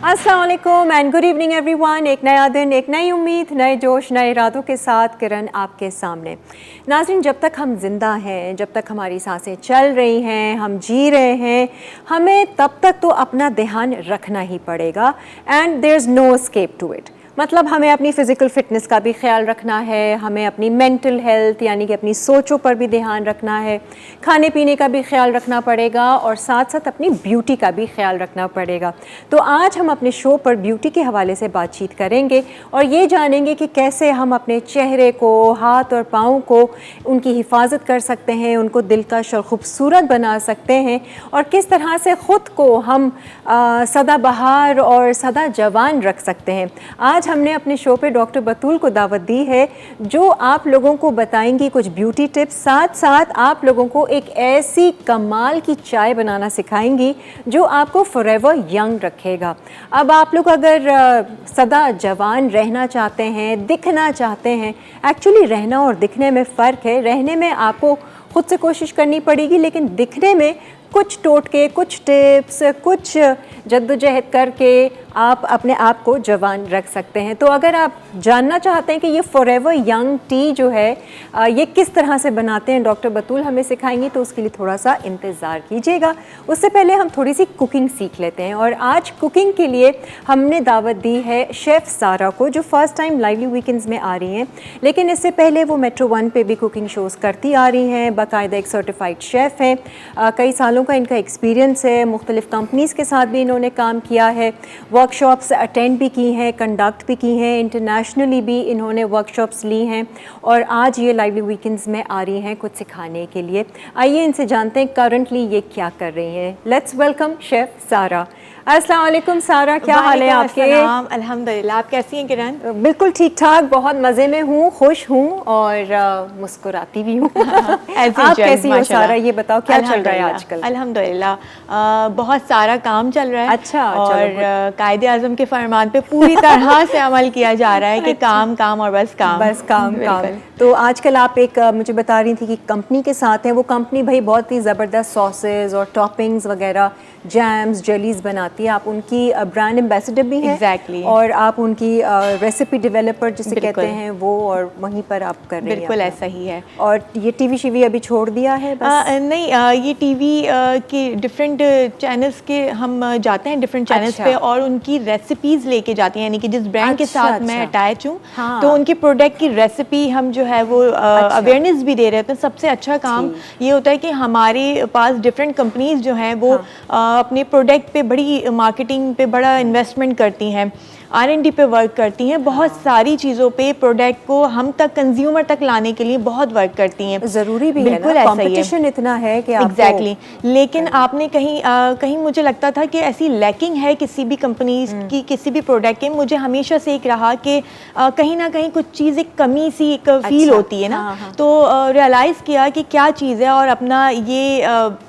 अस्सलाम वालेकुम and good evening everyone. एक नया दिन, एक नई उम्मीद, नए जोश, नए इरादों के साथ किरण आपके सामने। नाज़रीन, जब तक हम जिंदा हैं, जब तक हमारी सांसें चल रही हैं, हम जी रहे हैं, हमें तब तक तो अपना ध्यान रखना ही पड़ेगा and there is no escape to it. मतलब हमें अपनी फ़िज़िकल फ़िटनेस का भी ख्याल रखना है, हमें अपनी मेंटल हेल्थ यानी कि अपनी सोचों पर भी ध्यान रखना है, खाने पीने का भी ख्याल रखना पड़ेगा और साथ साथ अपनी ब्यूटी का भी ख्याल रखना पड़ेगा। तो आज हम अपने शो पर ब्यूटी के हवाले से बातचीत करेंगे और ये जानेंगे कि कैसे हम अपने चेहरे को, हाथ और पाँव को उनकी हिफाजत कर सकते हैं, उनको दिलकश और ख़ूबसूरत बना सकते हैं और किस तरह से ख़ुद को हम सदाबहार और सदा जवान रख सकते हैं। आज हमने अपने शो पे डॉक्टर बतूल को दावत दी है जो आप लोगों को बताएंगी कुछ ब्यूटी टिप्स, साथ साथ आप लोगों को एक ऐसी कमाल की चाय बनाना सिखाएंगी जो आपको फॉरएवर यंग रखेगा। अब आप लोग अगर सदा जवान रहना चाहते हैं, दिखना चाहते हैं, एक्चुअली रहना और दिखने में फ़र्क है। रहने में आपको खुद से कोशिश करनी पड़ेगी, लेकिन दिखने में कुछ टोटके, कुछ टिप्स, कुछ जद्दोजहद करके आप अपने आप को जवान रख सकते हैं। तो अगर आप जानना चाहते हैं कि ये फॉरएवर यंग टी जो है ये किस तरह से बनाते हैं, डॉक्टर बतूल हमें सिखाएंगी, तो उसके लिए थोड़ा सा इंतज़ार कीजिएगा। उससे पहले हम थोड़ी सी कुकिंग सीख लेते हैं और आज कुकिंग के लिए हमने दावत दी है शेफ़ सारा को, जो फ़र्स्ट टाइम लाइवली वीकेंड्स में आ रही हैं, लेकिन इससे पहले वो मेट्रो 1 पे भी कुकिंग शोज़ करती आ रही हैं, बाकायदा एक सर्टिफाइड शेफ़ हैं। कई सालों का इनका एक्सपीरियंस है, मुख्तलिफ़ कंपनीज़ के साथ भी इन्होंने काम किया है, वर्कशॉप्स अटेंड भी की हैं, कंडक्ट भी की हैं, इंटरनेशनली भी इन्होंने वर्कशॉप्स ली हैं और आज ये लाइवली वीकेंड्स में आ रही हैं कुछ सिखाने के लिए। आइए इनसे जानते हैं करंटली ये क्या कर रही हैं। लेट्स वेलकम शेफ़ सारा। अस्सलाम वालेकुम सारा, क्या हाल है आपके? अल्हम्दुलिल्लाह, आप कैसी हैं किरण? बिल्कुल ठीक ठाक, बहुत मज़े में हूँ, खुश हूँ और मुस्कुराती भी हूँ। आप कैसी हो सारा, ये बताओ क्या चल रहा है आजकल? अल्हम्दुलिल्लाह बहुत सारा काम चल रहा है। अच्छा, और कायदे आज़म के फरमान पे पूरी तरह से अमल किया जा रहा है कि काम काम और बस काम, बस काम काम। तो आजकल आप एक मुझे बता रही थी कि कंपनी के साथ हैं। वो कंपनी भाई बहुत ही ज़बरदस्त सॉसेस और टॉपिंग्स वगैरह, जैम्स, जेलीज बनाती है। आप उनकी ब्रांड एम्बेसडर भी हैं। Exactly. और आप उनकी रेसिपी डेवलपर जिसे कहते हैं वो, और वहीं पर आप कर रही हैं। बिल्कुल ऐसा ही है। और ये टीवी शीवी अभी छोड़ दिया है बस? नहीं, ये टीवी के डिफरेंट चैनल्स के हम जाते हैं डिफरेंट चैनल्स पे और उनकी रेसिपीज़ लेके जाती हैं, यानी कि जिस ब्रांड के साथ मैं अटैच हूँ तो उनकी प्रोडक्ट की रेसिपी हम जो है वो अवेयरनेस भी दे रहे होते हैं। सबसे अच्छा काम ये होता है कि हमारे पास डिफरेंट कंपनीज जो हैं वो अपने प्रोडक्ट पे बड़ी मार्केटिंग पे बड़ा इन्वेस्टमेंट करती हैं, R&D पे वर्क करती हैं, बहुत सारी चीज़ों पे प्रोडक्ट को हम तक, कंज्यूमर तक लाने के लिए बहुत वर्क करती हैं। ज़रूरी भी बिल्कुल है ना, कंपटीशन इतना है कि एग्जैक्टली। लेकिन आपने कहीं मुझे लगता था कि ऐसी लैकिंग है किसी भी कंपनी की, किसी भी प्रोडक्ट के। मुझे हमेशा से एक रहा कि कहीं ना कहीं कुछ चीज़, एक कमी सी एक फील होती है ना। तो रियलाइज़ किया कि क्या चीज़ है और अपना ये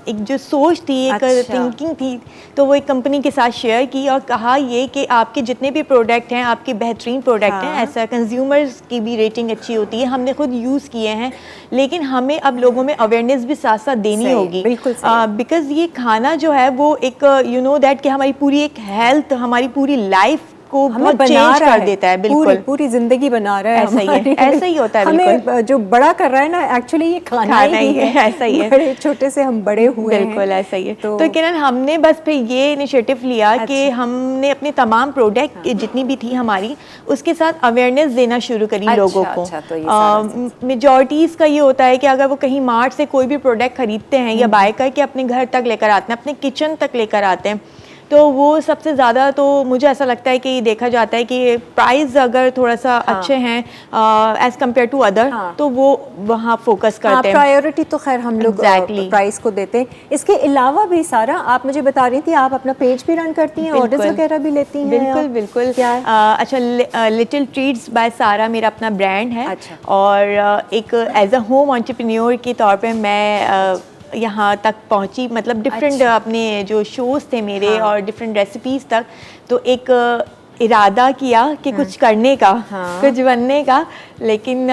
एक जो सोच थी, एक थिंकिंग थी, तो वो एक कंपनी के साथ शेयर की और कहा ये कि आपके जितने भी प्रोडक्ट हैं, आपके बेहतरीन प्रोडक्ट हैं, ऐसा कंज्यूमर्स की भी रेटिंग अच्छी होती है, हमने खुद यूज़ किए हैं, लेकिन हमें अब लोगों में अवेयरनेस भी साथ साथ देनी होगी। बिकॉज ये खाना जो है वो एक यू नो दैट कि हमारी पूरी एक हेल्थ, हमारी पूरी लाइफ को बहुत चेंज कर देता है। बिल्कुल पूरी जिंदगी बना रहा है। ऐसा ही होता है। हमें जो बड़ा कर रहा है ना, एक्चुअली ये खाना ही है। ऐसा ही है, बड़े छोटे से हम बड़े हुए हैं। बिल्कुल ऐसा ही है। तो किरण, हमने बस फिर ये इनिशिएटिव लिया कि हमने अपने तमाम प्रोडक्ट जितनी भी थी हमारी, उसके साथ अवेयरनेस देना शुरू करी लोगों को। मेजॉरिटीज़ का ये होता है कि अगर वो कहीं मार्ट से कोई भी प्रोडक्ट खरीदते हैं या बाय करके अपने घर तक लेकर आते हैं, अपने किचन तक लेकर आते हैं, तो वो सबसे ज़्यादा, तो मुझे ऐसा लगता है कि देखा जाता है कि प्राइस अगर थोड़ा सा अच्छे हैं एज़ कम्पेयर टू अदर, तो वो वहाँ फोकस करते हैं। प्रायोरिटी तो खैर हम लोग प्राइस को देते हैं। इसके अलावा भी सारा, आप मुझे बता रही थी आप अपना पेज भी रन करती हैं, ऑर्डर्स वगैरह भी लेती हैं? बिल्कुल बिल्कुल। अच्छा, लिटिल ट्रीट्स बाय सारा मेरा अपना ब्रांड है। और एक एज अ होम एंटरप्रेन्योर के तौर पर मैं यहाँ तक पहुँची, मतलब डिफरेंट अपने जो शोज़ थे मेरे और डिफरेंट रेसिपीज़ तक। तो एक इरादा किया कि कुछ करने का, हाँ। कुछ बनने का, लेकिन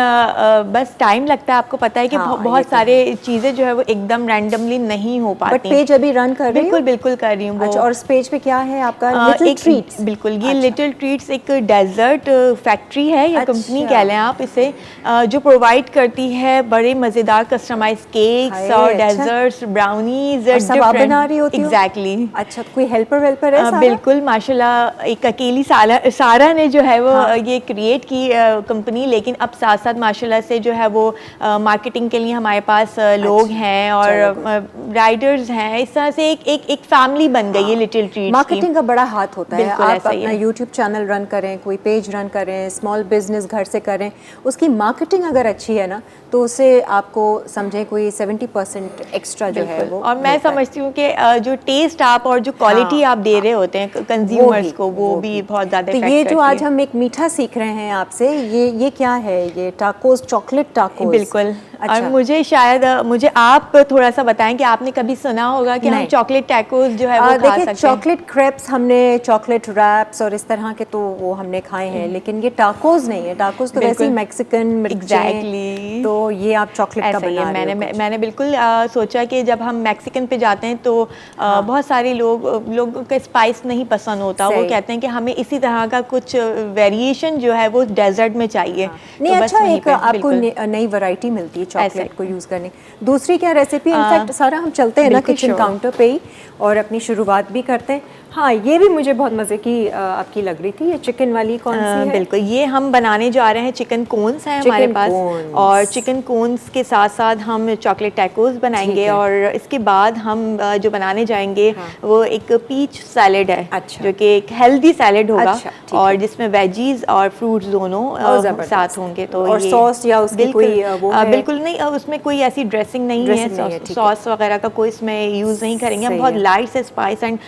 बस टाइम लगता है। आपको पता है कि हाँ, बहुत सारे चीज़ें जो है वो एकदम रैंडमली नहीं हो बट पाती। पेज अभी रन कर रही बिल्कुल हो? बिल्कुल कर रही हूँ वो। अच्छा, और इस पेज पे क्या है आपका? Little treats. बिल्कुल, ये अच्छा। लिटिल ट्रीट्स एक डेजर्ट फैक्ट्री है या कंपनी अच्छा। कह लें आप इसे, जो प्रोवाइड करती है बड़े मज़ेदार कस्टमाइज केक्स हाय, और अच्छा। डेजर्ट्स, ब्राउनीज, और सब आप बना रही होती हो? एग्जैक्टली। अच्छा, कोई हेल्पर वेल्पर है सारा? बिल्कुल, माशाल्लाह एक अकेली सारा ने जो है वो हाँ। ये क्रिएट की कंपनी, लेकिन अब साथ साथ माशाल्लाह से जो है वो मार्केटिंग के लिए हमारे पास लोग अच्छा, हैं चलो और राइडर्स हैं। इस तरह से एक फैमिली बन गई है लिटिल ट्रीट्स की। मार्केटिंग का बड़ा हाथ होता है। बिल्कुल आप ऐसा ही अपना है। यूट्यूब चैनल रन करें, कोई पेज रन करें, स्मॉल बिजनेस घर से करें, उसकी मार्केटिंग अगर अच्छी है ना तो उससे आपको समझें कोई 70% एक्स्ट्रा जो है बिल्कुल। वो और मैं मिलता है। समझती हूँ कि जो टेस्ट आप और जो क्वालिटी हाँ, आप दे रहे होते हैं वो कंज्यूमर्स भी को, वो भी बहुत ज़्यादा तो इफेक्ट ये करती जो आज है। हम एक मीठा सीख रहे हैं आपसे, ये क्या है? ये टाकोस, चॉकलेट टाकोस। बिल्कुल। अच्छा। और मुझे आप थोड़ा सा बताएं कि आपने कभी सुना होगा कि हम नहीं। चॉकलेट टैकोस जो है वो खा देखिए, सकते हैं। चॉकलेट क्रेप्स हमने, चॉकलेट रैप्स और इस तरह के तो वो हमने खाए हैं, लेकिन ये टाकोस नहीं है। टाकोस तो वैसे ही बिल्कुल। मैक्सिकन मिर्चें, एग्जैक्टली। तो ये आप चॉकलेट का ऐसा ही बना है। रहे हो कुछ। मैंने बिल्कुल सोचा कि जब हम मैक्सिकन पे जाते हैं तो बहुत सारे लोगों के स्पाइस नहीं पसंद होता। वो सही। कहते हैं कि हमें इसी तरह का कुछ वेरिएशन जो है वो डेजर्ट में चाहिए। नहीं, तो बस अच्छा, वहीं एक पे आपको बिल्कुल नई वैरायटी मिलती है ऐसा चॉकलेट ही। को यूज़ करने। दूसरी क्या रेसिपी? इनफैक्ट सारा हम चलते हैं ना बिल्कुल किचन sure। काउंटर पे ही और अपनी शुरुआत भी करते हैं। हाँ, ये भी मुझे बहुत मज़े की आपकी लग रही थी। ये चिकन वाली कौन सी है? बिल्कुल, ये हम बनाने जा रहे हैं, चिकन कोन्स हैं हमारे चिकन पास। कोन्स। और चिकन कोन्स के साथ साथ हम चॉकलेट टैकोस बनाएंगे, है। और इसके बाद हम जो बनाने जाएंगे हाँ। वो एक पीच सैलेड है। अच्छा। जो कि एक हेल्दी सैलेड होगा। अच्छा, ठीक और है। जिसमें वेजीज और फ्रूट्स दोनों ज़बरदस्त। साथ होंगे। तो और ये सॉस या उसकी बिल्कुल कोई वो है? बिल्कुल नहीं, उसमें कोई ऐसी ड्रेसिंग नहीं है, ड्रेसिंग नहीं है, ठीक है। सॉस वगैरह का कोई इसमें यूज़ नहीं करेंगे। हम सही बहुत है। लाइट से स्पाइस एंड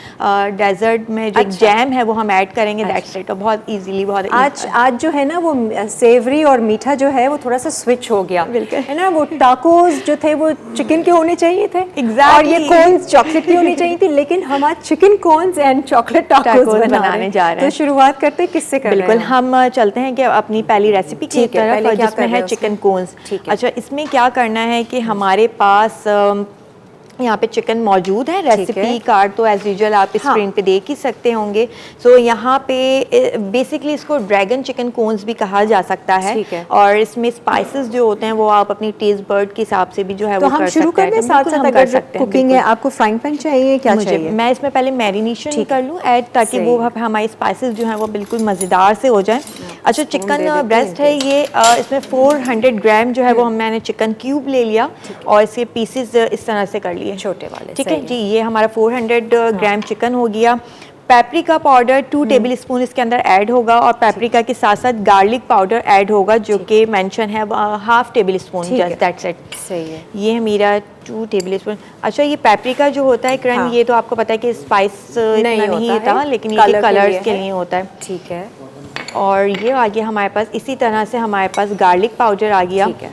डेजर्ट में जो एक अच्छा। जैम है वो हम ऐड करेंगे। That's it. बहुत इजीली, बहुत आज जो है ना वो सेवरी और मीठा जो है वो थोड़ा सा स्विच हो गया, बिल्कुल। है ना। वो टाकोस जो थे वो चिकन के होने चाहिए थे। Exactly। और ये कॉर्न्स चॉकलेट की होनी चाहिए थी, लेकिन हम आज chicken corns and chocolate tacos बनाने जा रहे हैं। तो शुरुआत करते हैं, किससे कर रहे हैं? बिल्कुल, हम चलते हैं कि अपनी पहली रेसिपी की ठीक है, तरफ, पहले क्या जिसमें कर रहे है हैं चिकन उसमें? कोन्स। ठीक है। अच्छा, इसमें क्या करना है कि हमारे पास यहाँ पे चिकन मौजूद है। रेसिपी कार्ड तो एज यूजुअल आप स्क्रीन पे देख ही सकते होंगे। सो यहाँ पे बेसिकली इसको ड्रैगन चिकन कोन्स भी कहा जा सकता है। ठीक है। और इसमें स्पाइसेस जो होते हैं वो आप अपनी टेस्ट बर्ड के हिसाब से भी जो है तो वो हम कर शुरू सकते कर दें हैं। साथ साथ? अगर जो कुकिंग है, आपको फ्राइंग पैन चाहिए, क्या चाहिए? मैं इसमें पहले मैरिनेशन कर लूँ ऐड, ताकि सही वो है। हमारे स्पाइसेस जो हैं वो बिल्कुल मज़ेदार से हो जाएं। अच्छा, स्पून दे चिकन देते ब्रेस्ट हैं है ये, इसमें 400 ग्राम जो है वो मैंने चिकन क्यूब ले लिया और इसके पीसेस इस तरह से कर लिए, छोटे वाले। ठीक है जी। ये हमारा 400 ग्राम चिकन हो गया। पेपरिका पाउडर 2 टेबल स्पून इसके अंदर ऐड होगा, और पेपरिका के साथ साथ गार्लिक पाउडर ऐड होगा, जो कि मेंशन है 1/2 table spoon. Just that's it. सही है। ये है मेरा 2 टेबल स्पून। अच्छा, ये पेपरिका जो होता है करण, ये तो आपको पता है कि स्पाइस इतना नहीं होता, लेकिन ये कलर्स के लिए होता है। ठीक है। और ये आ गया हमारे पास, इसी तरह से हमारे पास गार्लिक पाउडर आ गया। ठीक है।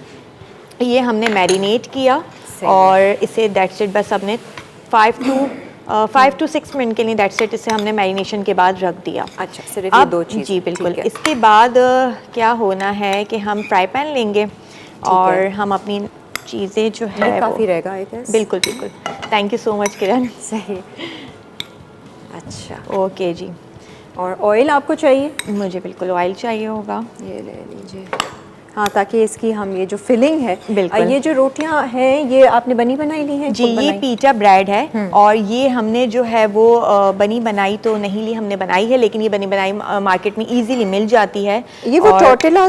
ये हमने मैरिनेट किया और इसे दैट्स इट, बस हमने 5 to 6 मिनट के लिए दैट्स इट, इसे हमने मैरिनेशन के बाद रख दिया। अच्छा, सिर्फ ये दो चीज़? जी बिल्कुल। इसके बाद क्या होना है कि हम फ्राई पैन लेंगे और हम अपनी चीज़ें जो है काफ़ी रहेगा आई गेस। बिल्कुल बिल्कुल। Thank you so much Kiran. सही। अच्छा, ओके जी। और ऑयल आपको चाहिए? मुझे बिल्कुल ऑयल चाहिए होगा। ये ले लीजिए। हाँ, ताकि इसकी हम ये जो फिलिंग है, बिल्कुल। ये जो रोटियां हैं ये आपने बनी बनाई ली हैं? जी, ये पीटा ब्रेड है और ये हमने जो है वो बनी बनाई तो नहीं ली, हमने बनाई है, लेकिन ये बनी बनाई मार्केट में इजीली मिल जाती है। ये वो टॉर्टिला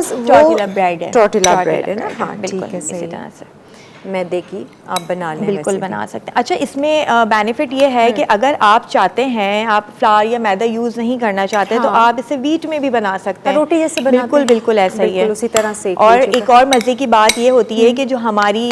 ब्रेड है। टॉर्टिला ब्रेड है ना? हाँ, बिल्कुल ठीक है, इसी तरह से। मैदे की आप बना लें? बिल्कुल बना सकते हैं। अच्छा, इसमें बेनिफिट ये है कि अगर आप चाहते हैं, आप फ्लावर या मैदा यूज़ नहीं करना चाहते, तो आप इसे व्हीट में भी बना सकते हैं, रोटी जैसे बनाते हैं। बिल्कुल बिल्कुल ऐसा ही है, उसी तरह से। और एक और मज़े की बात ये होती है कि जो हमारी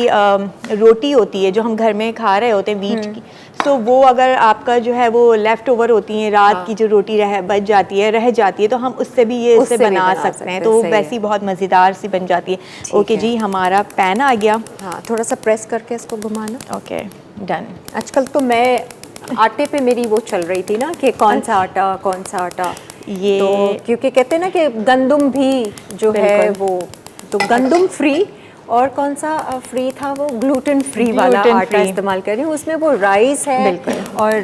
रोटी होती है जो हम घर में खा रहे होते हैं व्हीट की, तो वो अगर आपका जो है वो लेफ्ट ओवर होती है, रात की जो रोटी बच जाती है, रह जाती है, तो हम उससे भी ये इससे बना सकते हैं, तो वैसी बहुत मज़ेदार सी बन जाती है। ओके जी, हमारा पैन आ गया। हाँ, थोड़ा सा प्रेस करके इसको घुमाना। Okay, done. आजकल तो मैं आटे पे मेरी वो चल रही थी ना कि कौन सा आटा, ये तो क्योंकि कहते हैं ना कि गंदम भी जो है वो तो गंदम फ्री, और कौन सा फ्री था वो ग्लूटेन फ्री वाला आटा इस्तेमाल कर रही हूँ। उसमें वो राइस है और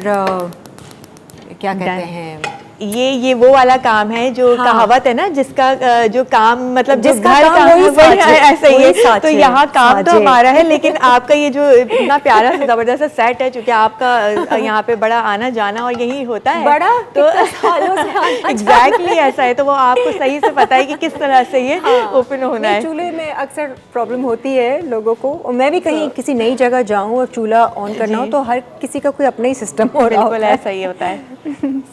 क्या कहते हैं, ये वो वाला काम है जो कहावत है ना, जिसका जो काम मतलब जिसका घर काम वही ऐसा ही है। तो यहाँ काम तो हमारा है, लेकिन आपका ये जो इतना प्यारा सा जबरदस्त सेट है, क्योंकि आपका यहाँ पे बड़ा आना जाना और यही होता है बड़ा तो एग्जैक्टली ऐसा है, तो वो आपको सही से पता है कि किस तरह से ये ओपन होना है। चूल्हे में अक्सर प्रॉब्लम होती है लोगों को, और मैं भी कहीं किसी नई जगह जाऊँ और चूल्हा ऑन करना हो तो हर किसी का कोई अपना ही सिस्टम हो रहा बिल्कुल ऐसा ही होता है।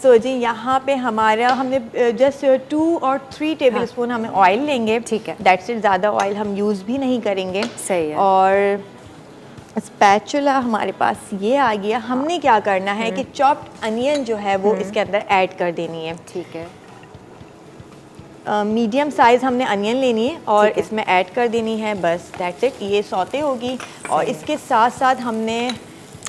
सो जी यहाँ पे हमने जस्ट 2 और 3 टेबल स्पून हमें ऑयल लेंगे, ठीक है, दैट्स इट। ज़्यादा ऑयल हम यूज़ भी नहीं करेंगे, सही है। और स्पैचुला हमारे पास ये आ गया। हमने क्या करना है कि चॉप्ड अनियन जो है वो इसके अंदर ऐड कर देनी है, ठीक है। मीडियम साइज़ हमने अनियन लेनी है और इसमें ऐड कर देनी है, बस दैट्स इट। ये सौते होगी, और इसके साथ साथ हमने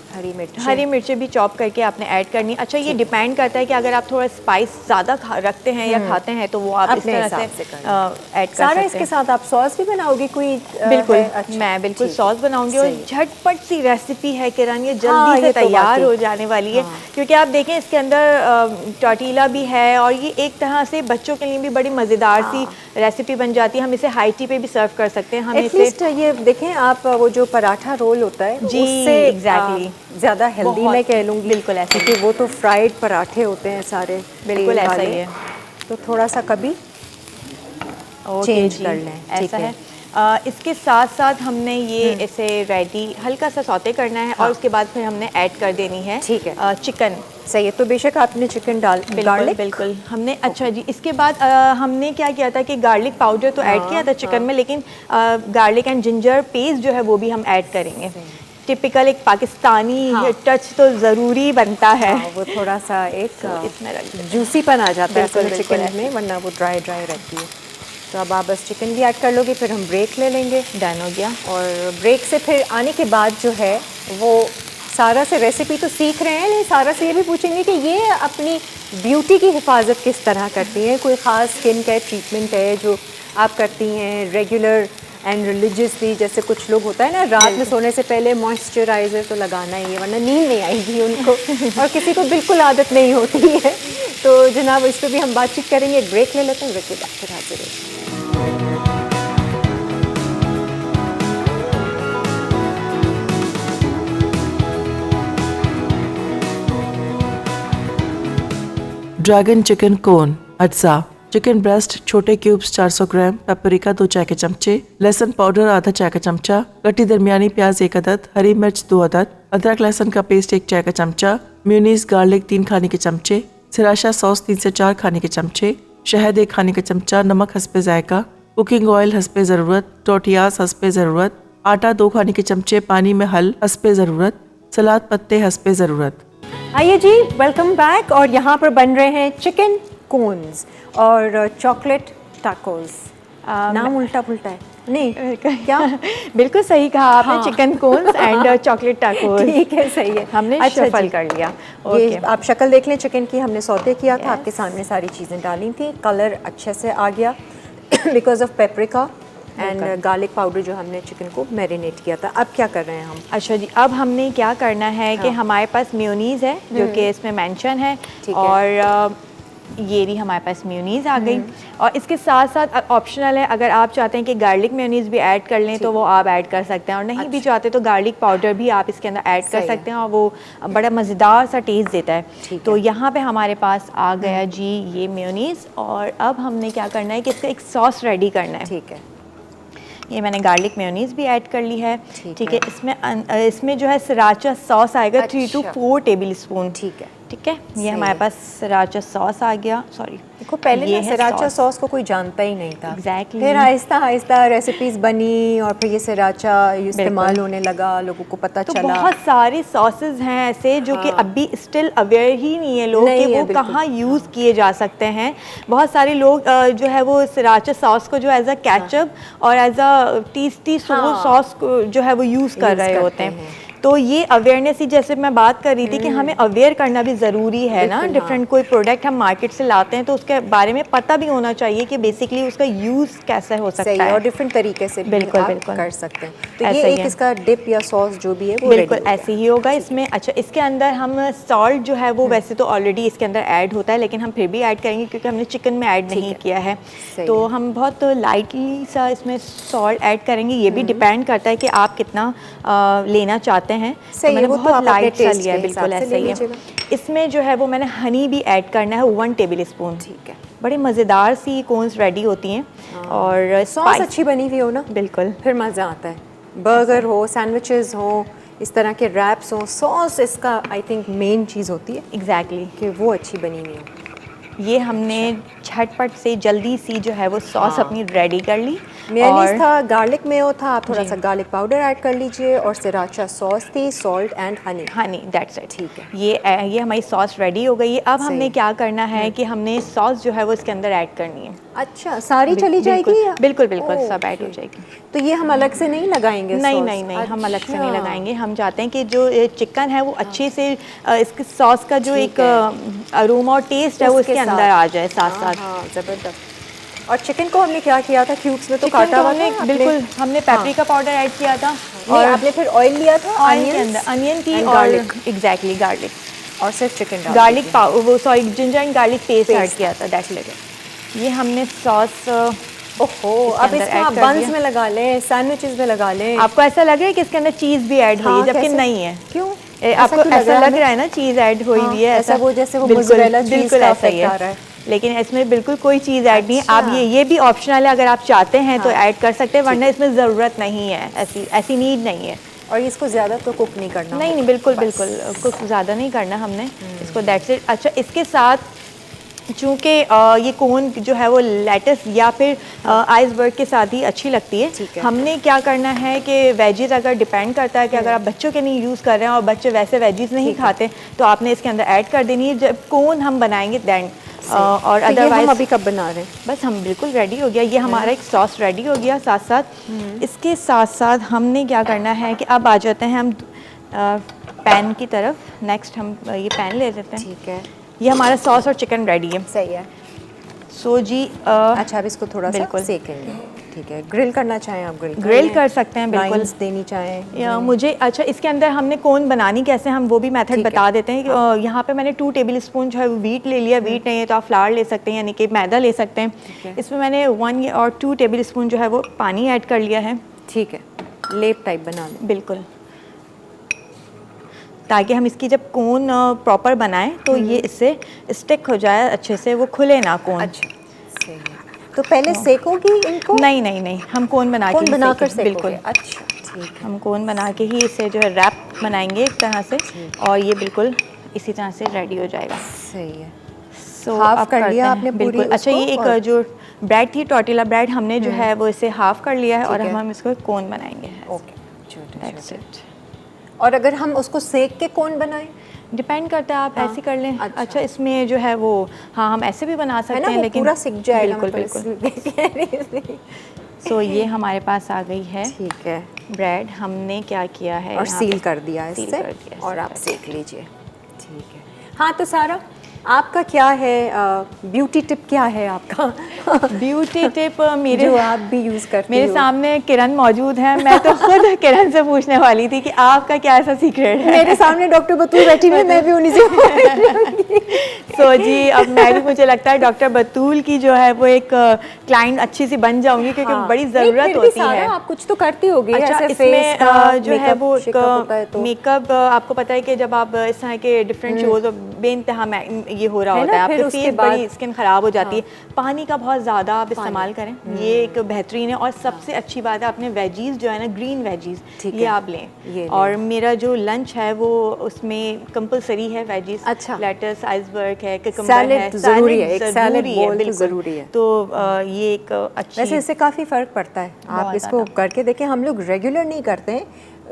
हरी मिर्चें भी चॉप करके आपने ऐड करनी। अच्छा, ये डिपेंड करता है कि अगर आप थोड़ा स्पाइस ज़्यादा रखते हैं या खाते हैं तो वो आप इस तरह से ऐड कर सकते हैं। इसके साथ आप सॉस भी बनाओगे कोई? बिल्कुल, मैं बिल्कुल सॉस बनाऊंगी, और झटपट सी रेसिपी है किरण, ये जल्दी से तैयार हो जाने वाली है, क्योंकि आप देखें इसके अंदर टॉर्टिला भी है, और ये एक तरह से बच्चों के लिए भी बड़ी मज़ेदार सी रेसिपी बन जाती है। हम इसे हाई टी पे भी सर्व कर सकते हैं। हम इसे ये देखें आप, वो जो पराठा रोल होता है जी, एग्जैक्टली ज़्यादा हेल्दी मैं कह लूँगी, बिल्कुल ऐसा, क्योंकि वो तो फ्राइड पराठे होते हैं सारे, बिल्कुल ऐसा ही है। तो थोड़ा सा कभी चेंज कर लें, ऐसा है। इसके साथ साथ हमने ये इसे रेडी हल्का सा सौते करना है, और उसके बाद फिर हमने ऐड कर देनी है, ठीक है, चिकन। सही है, तो बेशक आपने चिकन बिल्कुल हमने अच्छा जी, इसके बाद हमने क्या किया था कि गार्लिक पाउडर तो ऐड किया था चिकन में, लेकिन गार्लिक एंड जिंजर पेस्ट जो है वो भी हम ऐड करेंगे। टिपिकल एक पाकिस्तानी टच तो ज़रूरी बनता है, वो थोड़ा सा एक इसमें जूसी पन आ जाता है चिकन में, वरना वो ड्राई रहती है। तो अब आप बस चिकन भी ऐड कर लोगे, फिर हम ब्रेक ले लेंगे। डन हो गया। और ब्रेक से फिर आने के बाद जो है वो सारा से रेसिपी तो सीख रहे हैं, लेकिन सारा से ये भी पूछेंगे कि ये अपनी ब्यूटी की हिफाजत किस तरह करती हैं, कोई ख़ास स्किन केयर ट्रीटमेंट है जो आप करती हैं रेगुलर एंड रिलीजियसली? जैसे कुछ लोग होता है ना, रात में सोने से पहले मॉइस्चराइज़र तो लगाना ही है, वरना नींद नहीं आएगी उनको, और किसी को बिल्कुल आदत नहीं होती है। तो जनाब इस पर भी हम बातचीत करेंगे। एक ब्रेक ले लेते हैं, ब्रेक के बाद फिर हाजिर हैं। ड्रैगन चिकन कोन अज्जा, चिकन ब्रेस्ट छोटे क्यूब्स 400 ग्राम, पेपरिका 2 चाय के चमचे, लहसुन पाउडर आधा चाय का चमचा, कटी दरमियानी प्याज 1 अदद, हरी मिर्च 2 अदद, अदरक लहसुन का पेस्ट 1 चाय का चमचा, म्यूनीस गार्लिक 3 खाने के चमचे, सिराशा सॉस 3 से 4 खाने के चमचे, शहद 1 खाने का चमचा, नमक हस्बे जायका, कुकिंग ऑयल हस्बे ज़रूरत, टोटियास हस्बे ज़रूरत, आटा 2 खाने के चमचे, पानी में हल हस्बे ज़रूरत, सलाद पत्ते हस्बे ज़रूरत। आइए जी, वेलकम बैक। और यहाँ पर बन रहे हैं चिकन कोन्स और चॉकलेट टाकोस। नाम उल्टा पुल्टा है नहीं क्या? बिल्कुल सही कहा आपने, chicken cones and chocolate tacos. ठीक है, सही है, हमने शफल कर लिया। ये आप शक्ल देख लें चिकन की, हमने सौते किया था, आपके सामने सारी चीज़ें डाली थी, कलर अच्छे से आ गया because of paprika and garlic powder जो हमने चिकन को मैरिनेट किया था। अब क्या कर रहे हैं हम? अच्छा जी, अब हमने क्या करना है कि हमारे पास मेयोनीज़ है जो कि इसमें मेंशन है, और ये रही हमारे पास मेयोनीज़ आ गई, और इसके साथ साथ ऑप्शनल है, अगर आप चाहते हैं कि गार्लिक मेयोनीज़ भी ऐड कर लें तो वो आप ऐड कर सकते हैं, और नहीं भी चाहते तो गार्लिक पाउडर भी आप इसके अंदर ऐड कर सकते हैं, और वो बड़ा मज़ेदार सा टेस्ट देता है। तो यहाँ पे हमारे पास आ गया जी ये मेयोनीज़, और अब हमने क्या करना है कि इसका एक सॉस रेडी करना है। ठीक है, ये मैंने गार्लिक मेयोनीज़ भी ऐड कर ली है। ठीक है, इसमें जो है सराचा सॉस आएगा 3 to 4 टेबल स्पून। ठीक है, ये हमारे पास सराचा सॉस आ गया। सॉरी, देखो पहले ना सराचा सॉस को कोई जानता ही नहीं था। एग्जैक्टली। फिर आहिस्ता आहिस्ता रेसिपीज बनी, और फिर ये सराचा इस्तेमाल होने लगा, लोगों को पता तो चला। बहुत सारे सॉसेज हैं ऐसे जो कि अभी स्टिल अवेयर ही नहीं है लोग कि वो कहाँ यूज़ किए जा सकते हैं। बहुत सारे लोग जो है वो सराचा सॉस को जो एज अ केचप और एज अ टेस्टी सॉस जो है वो यूज़ कर रहे होते हैं, तो ये अवेयरनेस ही, जैसे मैं बात कर रही थी कि हमें अवेयर करना भी ज़रूरी है ना। डिफरेंट कोई प्रोडक्ट हम मार्केट से लाते हैं तो उसके बारे में पता भी होना चाहिए कि बेसिकली उसका यूज़ कैसे हो सकता है और डिफरेंट तरीके से बिल्कुल आप बिल्कुल कर सकते हैं। तो ऐसा ये ही एक है। इसका डिप या सॉस जो भी है वो बिल्कुल ready हो ऐसे ही होगा इसमें। अच्छा, इसके अंदर हम सॉल्ट जो है वो वैसे तो ऑलरेडी इसके अंदर ऐड होता है, लेकिन हम फिर भी ऐड करेंगे क्योंकि हमने चिकन में ऐड नहीं किया है। सही तो है। हम बहुत लाइटली सा इसमें सॉल्ट ऐड करेंगे। ये भी डिपेंड करता है कि आप कितना लेना चाहते हैं। सही है, मैंने वो तो बहुत आप अपने लाइट सा taste लिया है, के बिल्कुल हिसाब से ऐसा ले ही है। लीजिएगा। इसमें जो है वो मैंने हनी भी ऐड करना है 1 टेबल स्पून। ठीक है। बड़ी मज़ेदार सी कोन्स रेडी होती हैं और सॉस अच्छी बनी हुई हो ना, बिल्कुल फिर मज़ा आता है। बर्गर हो, सैंडविचेस हो, इस तरह के रैप्स हो, सॉस इसका आई थिंक मेन चीज़ होती है एग्जैक्टली। कि वो अच्छी बनी हुई हो। ये हमने झटपट से जल्दी सी जो है वो सॉस अपनी रेडी कर ली। मेयोनीज और था, गार्लिक मेयो था, आप थोड़ा सा गार्लिक पाउडर ऐड कर लीजिए और सराचा सॉस थी, salt and honey. Honey, that's it. ठीक है। ये हमारी सॉस रेडी हो गई है। अब सही हमने है। क्या करना है कि हमने सॉस जो है वो इसके अंदर ऐड करनी है। अच्छा, सारी चली जाएगी या? बिल्कुल बिल्कुल सब ऐड हो ओके। जाएगी। तो ये हम अलग से नहीं लगाएंगे नहीं सॉस? नहीं नहीं, हम अलग से नहीं अच्छा। लगाएंगे। हम चाहते हैं कि जो चिकन है वो अच्छे से इसके सॉस का जो ठीक एक अरोमा और टेस्ट है वो उसके इसके साथ। अंदर आ जाए साथ साथ। हाँ, ज़बरदस्त। और चिकन को हमने क्या किया था, क्यूब्स में तो चिकन काटा को हुआ हमने था आपने? बिल्कुल हमने पेपरिका पाउडर ऐड किया था और आपने फिर ऑयल लिया था, ऑयल के onions अंदर अनियन की and और garlic, एग्जैक्टली गार्लिक और सिर्फ चिकन डाल गार्लिक दीजिए। पाउ वो sorry ginger and garlic paste add Paste। किया था, दैट्स इट। ये हमने सॉस ओहो, इसके अब अंदर इसको add आप कर बंस दिया। में लगा लें, सैंडविचेस में लगा लें। आपको ऐसा लग रहा है कि इसके अंदर चीज़ भी ऐड हुई हाँ, है, जबकि कैसे? नहीं है। क्यों? आपको क्यों ऐसा लग हमें? रहा है ना चीज़ ऐड हुई हाँ, हुई है, ऐसा वो जैसे वो बिल्कुल मोज़रेला चीज़ बिल्कुल का ऐसा ही effect आ रहा है। है। लेकिन इसमें बिल्कुल कोई चीज़ ऐड नहीं है। आप अच्छा। ये भी ऑप्शनल है, अगर आप चाहते हैं तो हाँ। ऐड कर सकते हैं, वरना इसमें ज़रूरत नहीं है, ऐसी नीड नहीं है। और इसको ज़्यादा तो कुक नहीं करना नहीं होगा। नहीं, बिल्कुल बस। बिल्कुल कुछ ज़्यादा नहीं करना हमने इसको, दैट्स इट। अच्छा, इसके साथ चूँकि ये कोन जो है वो लेटस या फिर आइसबर्ग के साथ ही अच्छी लगती है। ठीक है। हमने क्या करना है कि वेजीज अगर डिपेंड करता है कि अगर आप बच्चों के लिए यूज़ कर रहे हैं और बच्चे वैसे वेजीज नहीं खाते तो आपने इसके अंदर ऐड कर देनी है जब कोन हम बनाएंगे दैन। और तो ये हम अदरवाइज अभी कब बना रहे हैं? बस हम बिल्कुल रेडी हो गया। ये हमारा एक सॉस रेडी हो गया। साथ साथ इसके साथ साथ हमने क्या करना है कि अब आ जाते हैं हम पैन की तरफ। नेक्स्ट हम ये पैन ले लेते हैं। ठीक है, ये हमारा सॉस और चिकन रेडी है। सही है। सो जी अच्छा, अब इसको थोड़ा सा बिल्कुल। सेकेंगे। ठीक है, ग्रिल करना चाहें आप ग्रिल कर सकते हैं, बिल्कुल। Lines देनी चाहें। या मुझे अच्छा, इसके अंदर हमने कोन बनानी कैसे, हम वो भी मेथड ठीक है। बता देते हैं कि यहाँ पे मैंने 2 टेबल स्पून जो है वीट ले लिया। वीट नहीं है तो आप फ्लावर ले सकते हैं, यानी कि मैदा ले सकते है। हैं। इसमें मैंने 1 और 2 टेबल स्पून जो है वो पानी ऐड कर लिया है। ठीक है, लेप टाइप बना लें। बिल्कुल, ताकि हम इसकी जब कोन प्रॉपर बनाएं तो ये इससे स्टिक हो जाए अच्छे से, वो खुले ना कोन। अच्छा, सही है। तो पहले सेकोगी इनको? नहीं नहीं नहीं, हम कोन बना के कौन ही बनाकर सेकेंगे, सेकोगे? बिल्कुल। अच्छा, ठीक है। हम कोन बना के ही इसे जो है रैप बनाएंगे एक तरह से, और ये बिल्कुल इसी तरह से रेडी हो जाएगा। सही है। सो हाफ अब कर करते लिया हैं, आपने पूरी बिल्कुल। अच्छा, उसको ये एक और- जो ब्रेड थी, टॉर्टिला ब्रेड, हमने जो है वो इसे हाफ कर लिया है और ठीक अब है। हम इसको कोन बनाएंगे। ओके, छोटे That's छोटे। it। और अगर हम उसको सेक के कौन बनाएं? डिपेंड करता है, आप हाँ, ऐसे कर लें। अच्छा। अच्छा, इसमें जो है वो हाँ हम ऐसे भी बना है सकते ना, हैं, वो लेकिन पूरा सिक जाएगा। बिल्कुल बिल्कुल। सो ये हमारे पास आ गई है ठीक है, ब्रेड। हमने क्या किया है और यहाँ सील पे? कर दिया सील इससे, कर दिया, और सील आप कर सेक लीजिए। ठीक है। हाँ, तो सारा आपका क्या है, ब्यूटी टिप क्या है आपका? ब्यूटी टिप मेरे जो आप भी यूज़ करती मेरे हो। सामने किरण मौजूद है। मैं तो खुद किरण से पूछने वाली थी कि आपका क्या ऐसा सीक्रेट है। मेरे सामने डॉक्टर बतूल बैठी हुई है, मैं भी उन्हीं से सो जी, अब मैं भी, मुझे लगता है डॉक्टर बतूल की जो है वो एक क्लाइंट अच्छी सी बन जाऊंगी, क्योंकि हाँ। बड़ी नहीं, ज़रूरत फिर भी होती सारा है। आप कुछ तो करती होगी। अच्छा, ऐसे इसमें face का जो है makeup वो शेकअप होता है तो मेकअप आपको पता है कि जब आप इस तरह के डिफरेंट शोज बेइंतहा ये हो रहा है होता ना, है, फिर आपकी उसके फेस बाद- बड़ी स्किन ख़राब हो जाती है। पानी का बहुत ज़्यादा आप इस्तेमाल करें, ये एक बेहतरीन है। और सबसे अच्छी बात है, अपने वेजीज जो है ना, ग्रीन वेजीज, ठीक ये है, आप लें। ये लें। और मेरा जो लंच है वो उसमें कंपलसरी है वेजीज। अच्छा। लेटस, आइसबर्ग है, कुकुम्बर सैलेड है, तो ज़रूरी है, एक ज़रूरी सैलेड है, बोल तो बिल्कुल। ज़रूरी है। तो ये एक अच्छी, वैसे इससे काफ़ी फ़र्क पड़ता है। आप बहुत इसको ज़्यादा। करके देखें। हम लोग रेगुलर नहीं करते हैं,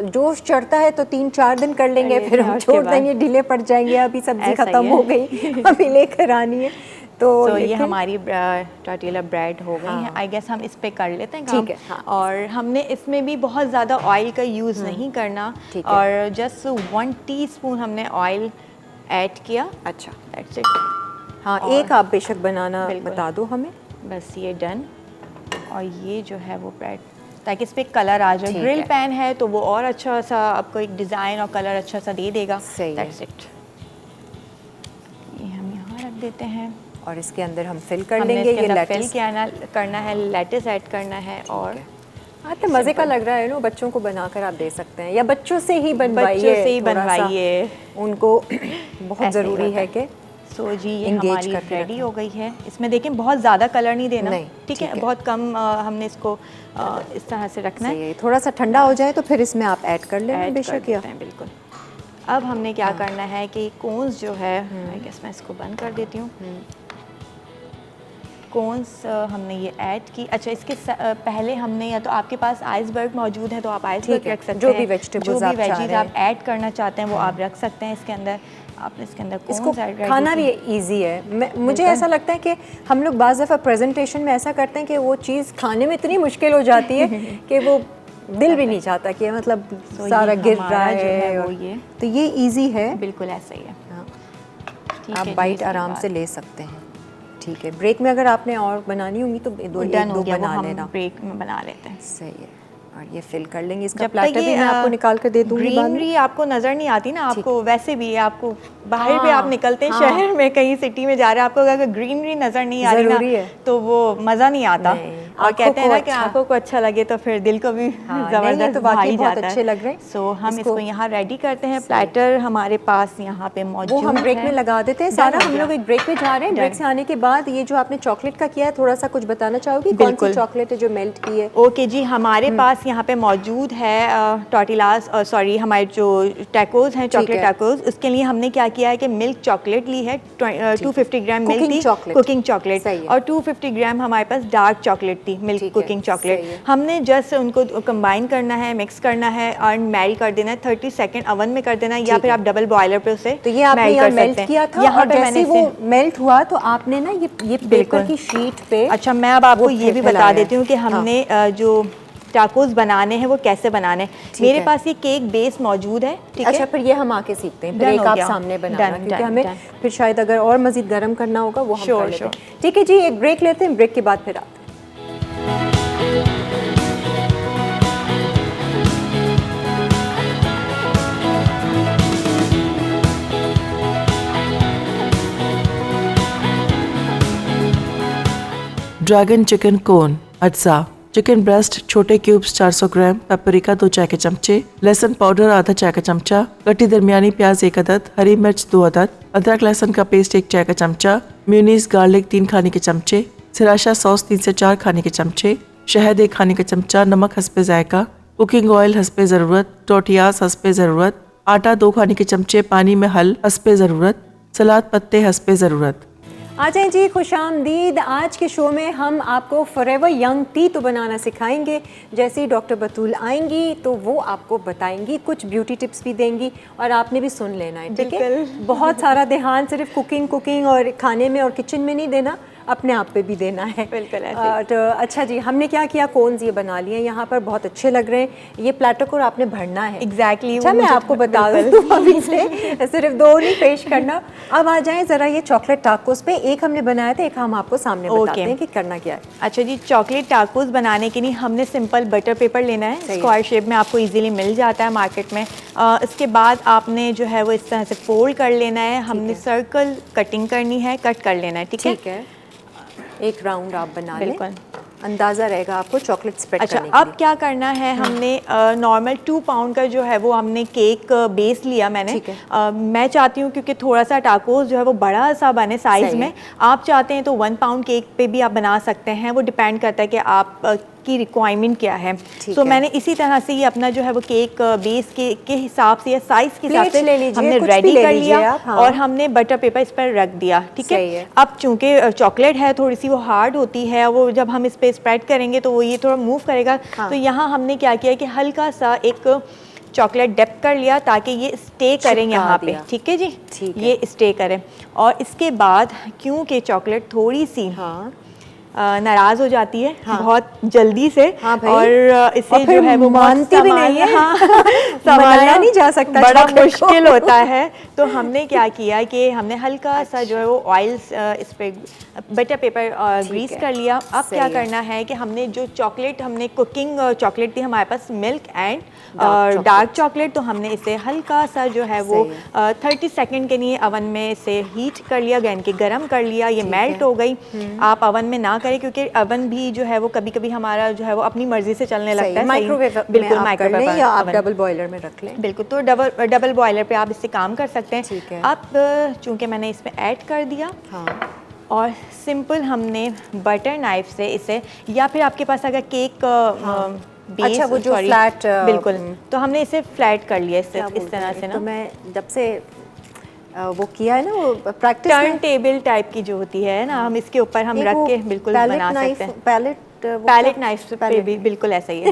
जोश चढ़ता है तो 3-4 दिन कर लेंगे, फिर हम उसके छोड़ बाद देंगे, ढीले पड़ जाएंगे। अभी सब्जी ऐसा ही ख़त्म है। हो गई, अभी लेकर आनी है। तो ये लेकिन- हमारी टॉर्टिला ब्रेड हो गई है। आई गेस हम इस पे कर लेते हैं काम। ठीक है, हाँ। और हमने इसमें भी बहुत ज़्यादा ऑयल का यूज़ नहीं करना, ठीक है। और जस्ट 1 टीस्पून हमने ऑयल ऐड किया। अच्छा, दैट्स इट। हाँ, और- एक आप बेशक बनाना बिल्कुल। बता दो हमें। बस ये डन। और ये जो है वो ब्रेड, ताकि इस पे कलर आ जाए। ठीक ग्रिल है। पैन है तो वो और अच्छा सा आपको एक डिज़ाइन और कलर अच्छा सा दे देगा। सही है। That's it. ये हम यहाँ रख देते हैं। और इसके अंदर हम फिल कर हमने लेंगे इसके ये अंदर फिल लेट्स। करना है, लेटिस ऐड करना है। और हाँ, तो मज़े का लग रहा है ना, बच्चों को बनाकर आप दे सकते हैं, या बच्चों से ही बनवाइए। बच्चों से ही थोड़ा सा बनवाइए। उनको बहुत ऐसे ही ज़रूरी होता है कि सो जी ये engage हमारी करके रेडी रखें। हो गई है। इसमें देखें बहुत ज़्यादा कलर नहीं देना। नहीं, ठीक ठीक है, है। बहुत कम हमने इसको इस तरह से रखना सही है। है। थोड़ा सा ठंडा हो जाए तो फिर इसमें आप ऐड कर लेना ऐड कर बेशक। या देते हैं, बिल्कुल। अब हमने क्या करना है कि कोन्स जो है, आई गेस मैं इसको बंद कर देती हूँ। कोन्स हमने ये ऐड की। अच्छा, इसके पहले हमने, या तो आपके पास आइसबर्ग मौजूद है तो आप आइसबर्ग ठीक है, रख सकते जो हैं। भी vegetables जो भी आप चाह वेजीज रहे आप हैं। ऐड करना चाहते हैं वो आप रख सकते हैं इसके अंदर। आपने इसके अंदर इसको कोन्स ऐड खाना भी इजी है। मुझे बिल्कुल। ऐसा लगता है कि हम लोग बाज़ दफ़ा प्रेजेंटेशन में ऐसा करते हैं कि वो चीज़ खाने में इतनी मुश्किल हो जाती है कि वो दिल भी नहीं चाहता कि मतलब So, सारा ये गिर हमारा रहा जो है है वो और- ये तो ये इजी है। बिल्कुल ऐसा ही है। हाँ, ठीक आप है जी, बाइट इसके आराम बाद से ले सकते हैं। ठीक है, ब्रेक में अगर आपने और बनानी होंगी तो वो एक डन दो हो गया, वो बना हम लेना। ब्रेक में बना लेते हैं। सही है। और ये फिल कर लेंगे। इसका जब तक प्लेटर भी ये मैं आपको निकाल कर दे दूंगी बाद में। ग्रीनरी आपको नज़र नहीं आती ना, आपको वैसे भी आपको बाहर भी हाँ, आप निकलते हैं हाँ। शहर में, कहीं सिटी में जा रहे हैं, आपको अगर ग्रीनरी नज़र नहीं आ रही ज़रूरी ना है। तो वो मज़ा नहीं आता। नहीं, और आँखों कहते हैं को ना कि अच्छा। आंखों को अच्छा लगे तो फिर दिल को भी हाँ, नहीं, ये ज़बरदस्त तो वाकई भाई बहुत जाता अच्छे है। लग रहे हैं। सो हम इसको- इसको यहाँ रेडी करते हैं। प्लेटर हमारे पास यहाँ पे मौजूद वो हम ब्रेक है। में लगा देते हैं। Done सारा हो हम गया। लोग एक ब्रेक पे जा रहे हैं। Done। ब्रेक से आने के बाद ये जो आपने चॉकलेट का किया है, थोड़ा सा कुछ बताना चाहोगी? कौन सी बिल्कुल। चॉकलेट है जो मेल्ट की है? ओके जी, हमारे पास यहाँ पे मौजूद है टॉर्टिलास, सॉरी हमारे जो टैकोस हैं, चॉकलेट है। टैकोस। उसके लिए हमने क्या किया है कि मिल्क चॉकलेट ली है, 250 ग्राम मिल्क Cooking थी, chocolate। कुकिंग चॉकलेट, सही है। और 250 ग्राम हमारे पास डार्क चॉकलेट थी, मिल्क ठीक है, कुकिंग सही है। चॉकलेट। हमने जस्ट उनको कंबाइन करना है, मिक्स करना है और मैरी कर देना है। 30 सेकेंड ओवन में कर देना है, या ठीक फिर है। आप डबल बॉयलर पे उसे तो ये आपने मैरी यहाँ कर मेल्ट सकते हैं। किया था यहाँ और पे जैसे मैंने वो इसे- मेल्ट हुआ तो आपने ना ये पेपर बिल्कुल। की शीट पे। अच्छा, मैं अब आपको वो ये भी फैलाया बता है। देती हूँ कि हमने जो टाकोस बनाने हैं वो कैसे बनाने हैं। मेरे है। पास ये केक बेस मौजूद है। ठीक अच्छा, है, फिर ये हम आके सीखते हैं। फिर Done एक हो आप गया। सामने बनाना, Done, क्योंकि done, हमें done। फिर शायद अगर और मजीद गर्म करना होगा वो हम Sure, कर लेते हैं। sure। ठीक है जी, एक ब्रेक लेते हैं। ब्रेक के बाद फिर आते हैं। ड्रैगन चिकन कोन अज्जा, चिकन ब्रेस्ट छोटे क्यूब्स 400 ग्राम, पेपरिका 2 चाय के चमचे, लहसुन पाउडर आधा चाय का चमचा, कटी दरमियानी प्याज 1 अदद, हरी मिर्च 2 अदद, अदरक लहसुन का पेस्ट 1 चाय का चमचा, म्यूनीस गार्लिक 3 खाने के चमचे, सिराशा सॉस 3 से 4 खाने के चमचे, शहद 1 खाने का चमचा, नमक हस्बे जायका, कुकिंग ऑयल हस्बे ज़रूरत, टोटियास हस्बे ज़रूरत, आटा 2 खाने के चमचे, पानी में हल हस्बे ज़रूरत, सलाद पत्ते हस्बे ज़रूरत। आ जाएं जी, खुशामदीद। आज के शो में हम आपको फॉरएवर यंग टी तो बनाना सिखाएंगे। जैसे ही डॉक्टर बतूल आएंगी तो वो आपको बताएंगी, कुछ ब्यूटी टिप्स भी देंगी और आपने भी सुन लेना है। ठीक है, बहुत सारा ध्यान सिर्फ कुकिंग और खाने में और किचन में नहीं देना, अपने आप पे भी देना है। बिल्कुल ऐसे। तो अच्छा जी, हमने क्या किया, कोन्स ये बना लिए यहाँ पर, बहुत अच्छे लग रहे हैं। ये प्लेटर को आपने भरना है। Exactly, अच्छा, वो मैं मुझे आपको बता दूँ अभी से, सिर्फ 2 नहीं पेश करना। अब आ जाएं ज़रा ये चॉकलेट टाकोस पे। एक हमने बनाया था, एक हम आपको सामने बताते हैं कि करना क्या है। अच्छा जी, चॉकलेट टाकोस बनाने के लिए हमने सिंपल बटर पेपर लेना है। स्क्वायर शेप में आपको इजीली मिल जाता है मार्केट में। इसके बाद आपने जो है वो इस तरह से फोल्ड कर लेना है। हमने सर्कल कटिंग करनी है, कट कर लेना है। ठीक है, एक राउंड आप बना लें, बिल्कुल। अंदाज़ा रहेगा आपको चॉकलेट स्प्रेड अच्छा, करने के अब लिए। क्या करना है, हमने नॉर्मल 2 पाउंड का जो है वो हमने केक बेस लिया मैंने। ठीक है। मैं चाहती हूँ क्योंकि थोड़ा सा टाकोस जो है वो बड़ा सा बने साइज़ सही है। में। आप चाहते हैं तो 1 पाउंड केक पे भी आप बना सकते हैं, वो डिपेंड करता है कि आप की रिक्वायरमेंट क्या है। ठीक सो है। मैंने इसी तरह से ये अपना जो है वो केक बेस के हिसाब से या साइज़ के हिसाब प्लेट्स से ले लीजिए, हमने कुछ भी रेडी ले कर लीजिए लिया आप, हाँ। और हमने बटर पेपर इस पर रख दिया। ठीक सही है, है। अब चूंकि चॉकलेट है थोड़ी सी वो हार्ड होती है, वो जब हम इस पे स्प्रेड करेंगे तो वो ये थोड़ा मूव करेगा। हाँ। तो यहाँ हमने क्या किया कि हल्का सा एक चॉकलेट डिप कर लिया ताकि ये स्टे करें चिपका यहाँ पे, दिया। ठीक है जी, ठीक है। ये स्टे करें। और इसके बाद क्योंकि चॉकलेट थोड़ी सी हाँ नाराज हो जाती है हाँ। बहुत जल्दी से, हाँ भाई। और इसे और फिर जो है वो मानती भी नहीं है। हाँ, बनाया नहीं जा सकता बड़ा chocolate को। मुश्किल होता है। तो हमने क्या किया कि हमने हल्का सा जो है वो ऑयल इस पे बटर पेपर ग्रीस है। कर लिया। अब सही क्या है। करना है कि हमने जो चॉकलेट, हमने कुकिंग चॉकलेट थी हमारे पास, milk and Dark dark chocolate, तो हमने इसे हल्का सा जो है वो सही 30 सेकंड के लिए अवन में इसे हीट कर लिया, यानी कि गर्म कर लिया। ये मेल्ट है। हो गई। आप अवन में ना करें क्योंकि अवन भी जो है वो कभी कभी हमारा जो है वो अपनी मर्जी से चलने लगता है। माइक्रोवेव बिल्कुल में आप कर लें माइक्रोवेव या आप oven। डबल बॉयलर में रख लें। बिल्कुल, तो डबल बॉयलर पे आप इससे काम कर सकते हैं। ठीक है। अब चूंकि मैंने इसमें ऐड कर दिया, हाँ और सिंपल हमने बटर नाइफ से इसे, या फिर आपके पास अगर केक बेस, अच्छा, वो जो sorry, flat, बिल्कुल, तो हमने इसे फ्लैट कर लिया क्या इस बोलते तरह हैं, से एक ना। तो मैं जब से वो किया है ना, वो प्रैक्टिस टर्न टेबल टाइप की जो होती है ना, हम इसके ऊपर हम रख के बिल्कुल बना सकते हैं। पैलेट नाइफ पे भी बिल्कुल ऐसा ही है।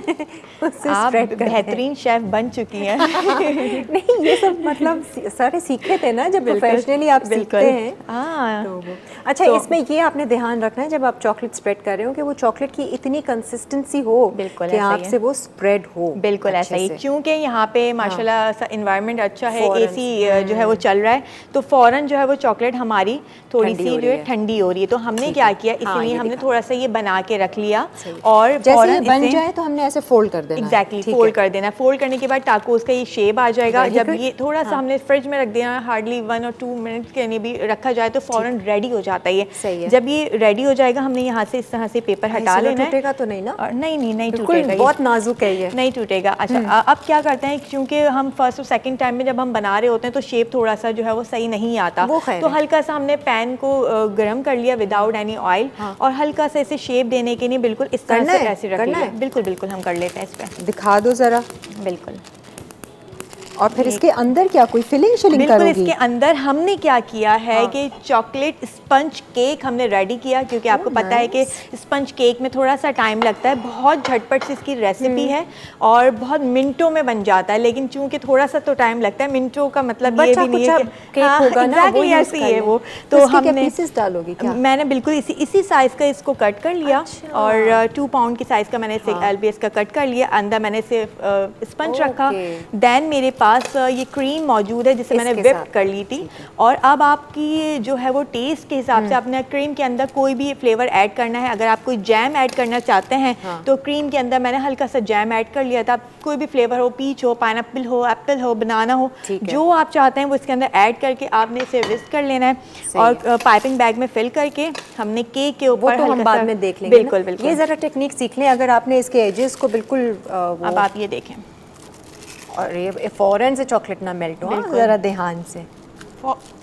आप बेहतरीन शेफ बन चुकी हैं। नहीं, ये सब मतलब सारे सीखे थे ना जब प्रोफेशनली आप सीखते हैं। हाँ, तो अच्छा, इसमें ये आपने ध्यान रखना है जब आप चॉकलेट स्प्रेड कर रहे हो कि वो चॉकलेट की इतनी कंसिस्टेंसी हो बिल्कुल कि ऐसा ही है। आपसे वो स्प्रेड हो। बिल्कुल अच्छे ऐसा ही, से। क्योंकि यहाँ पे माशाल्लाह इन्वायरमेंट अच्छा है, फौरन एसी जो है वो चल रहा है, तो फौरन जो है वो चॉकलेट हमारी थोड़ी ठंडी सी हो जो रही है है। ठंडी हो रही है। तो हमने क्या किया, हाँ, इसीलिए ये हमने दिखा। थोड़ा सा ये बना के रख लिया, सही। और जैसे ये फौरन बन इसे जाए तो हमने ऐसे फोल्ड कर देना है। एग्जैक्टली ठीक फोल्ड है। कर देना। फोल्ड करने के बाद टाको उसका ये शेप आ जाएगा। Very जब good। ये थोड़ा सा हमने फ्रिज में रख दिया, हार्डली 1 और 2 मिनट के लिए भी रखा जाए, तो फौरन रेडी हो जाता है ये। सही है। जब ये रेडी हो जाएगा, हमने यहाँ से इस तरह से पेपर हटा ऐसे लेना है। टूटेगा तो नहीं ना? और नहीं बिल्कुल, टूटेगा ये। बहुत नाजुक है ये। नहीं टूटेगा। अच्छा, अब क्या करते हैं, क्योंकि हम फर्स्ट और सेकंड टाइम में जब हम बना रहे होते हैं तो शेप थोड़ा सा जो है वो सही नहीं आता, वो खैर तो है। हल्का सा हमने पैन को गर्म कर लिया विदाउट एनी ऑयल, और हल्का सा इसे शेप देने के लिए बिल्कुल इस तरह करना से है? ऐसे रख करना लिया। है? बिल्कुल बिल्कुल हम कर लेते हैं इस पे, दिखा दो जरा। बिल्कुल। और फिर इसके अंदर क्या कोई फिलिंग शिलिंग बिल्कुल, करोगी? इसके अंदर हमने क्या किया है कि चॉकलेट स्पंज केक हमने रेडी किया, क्योंकि आपको पता है कि स्पंज केक में थोड़ा सा टाइम लगता है। बहुत झटपट से इसकी रेसिपी है और बहुत मिनटों में बन जाता है, लेकिन चूंकि थोड़ा सा तो टाइम लगता है, मिनटों का मतलब ये भी नहीं है कि केक होगा ना, वो यूज़ ऐसे ही है कर वो। तो तो इसके क्या हमने पीसेस डालोगी क्या? मैंने बिल्कुल इसी साइज़ का इसको कट कर लिया। अच्छा। और 2 पाउंड की साइज़ का मैंने इसे LBS का कट कर लिया। अंदर मैंने इसे स्पंज रखा। ओके। देन मेरे पास ये क्रीम मौजूद है जिसे मैंने इसके विप साथ। कर ली थी। और अब आपकी जो है वो टेस्ट के हिसाब से आपने क्रीम के अंदर कोई भी फ्लेवर ऐड करना है। अगर आप कोई जैम ऐड करना चाहते हैं तो क्रीम के अंदर मैंने हल्का सा जैम ऐड कर लिया था। कोई भी फ्लेवर हो, पीच हो, पाइनएप्पल हो, एप्पल हो, बनाना हो, ठीक है। जो आप चाहते हैं वो इसके अंदर ऐड करके आपने इसे विस्क कर लेना है। और पाइपिंग बैग में फिल करके हमने केक के वो ऊपर तो हम हल्का बाद सा- में देख लेंगे बिल्कुल ना। बिल्कुल। ये जरा टेक्निक सीख लें अगर आपने इसके एजेस को बिल्कुल अब आप ये देखें, और ये फौरन से चॉकलेट ना मेल्ट हो, हाँ, बिल्कुल। जरा ध्यान से।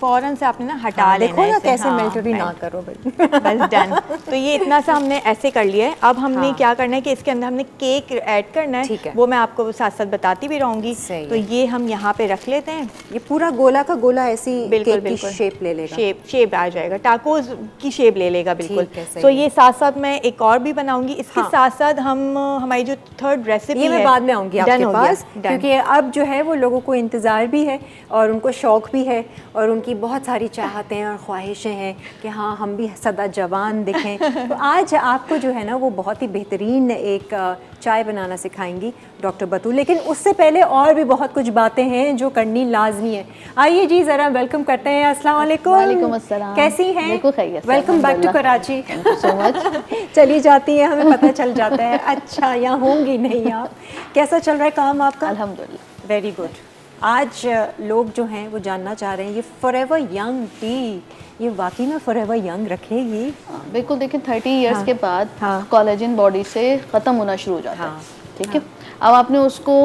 फौरन से आपने ना हटा हाँ, लेना देखो है ना इसे। कैसे हाँ, मेल्टरी ना right। करो भाई। बस डन। तो ये इतना सा हमने ऐसे कर लिया है। अब हमने क्या करना है कि इसके अंदर हमने केक ऐड करना ठीक है, है। वो मैं आपको साथ साथ बताती भी रहूँगी। सही तो है। ये हम यहाँ पे रख लेते हैं। ये पूरा गोला का गोला ऐसी बिल्कुल केक की बिल्कुल शेप ले लेगा। शेप आ जाएगा, टाकोज की शेप ले लेगा बिल्कुल। ठीक है, सही तो है। ये साथ साथ मैं एक और भी बनाऊंगी। इसके हाँ। साथ साथ हम हमारी जो थर्ड रेसिपी ये है मैं बाद में आऊँगी Done आपके हो गया, पास, done। क्योंकि अब जो है वो लोगों को इंतज़ार भी है और उनको शौक़ भी है और उनकी बहुत सारी चाहतें हैं और ख्वाहिशें हैं कि हाँ हम भी सदा जवान दिखें। तो आज आपको जो है ना वो बहुत ही बेहतरीन एक चाय बनाना सिखाएंगी डॉक्टर बतूल। लेकिन उससे पहले और भी बहुत कुछ बातें हैं जो करनी लाजमी है। आइए जी ज़रा वेलकम करते हैं। अस्सलाम वालेकुम। वालेकुम अस्सलाम। कैसी हैं? बिल्कुल खैरियत से, वेलकम बैक टू अल्हम्दुलिल्लाह। Karachi. Thank you so much. चली जाती हैं, हमें पता चल जाता है। अच्छा, यहाँ होंगी नहीं आप। कैसा चल रहा है काम आपका? अल्हम्दुलिल्लाह। Very good. आज लोग जो हैं वो जानना चाह रहे हैं ये फॉरएवर यंग टी, ये वाकई में फॉरएवर यंग रखेगी? हाँ, बिल्कुल देखिए 30 इयर्स के बाद हाँ। कोलेजन बॉडी से ख़त्म होना शुरू हो जाता हाँ। है, ठीक है। अब आपने उसको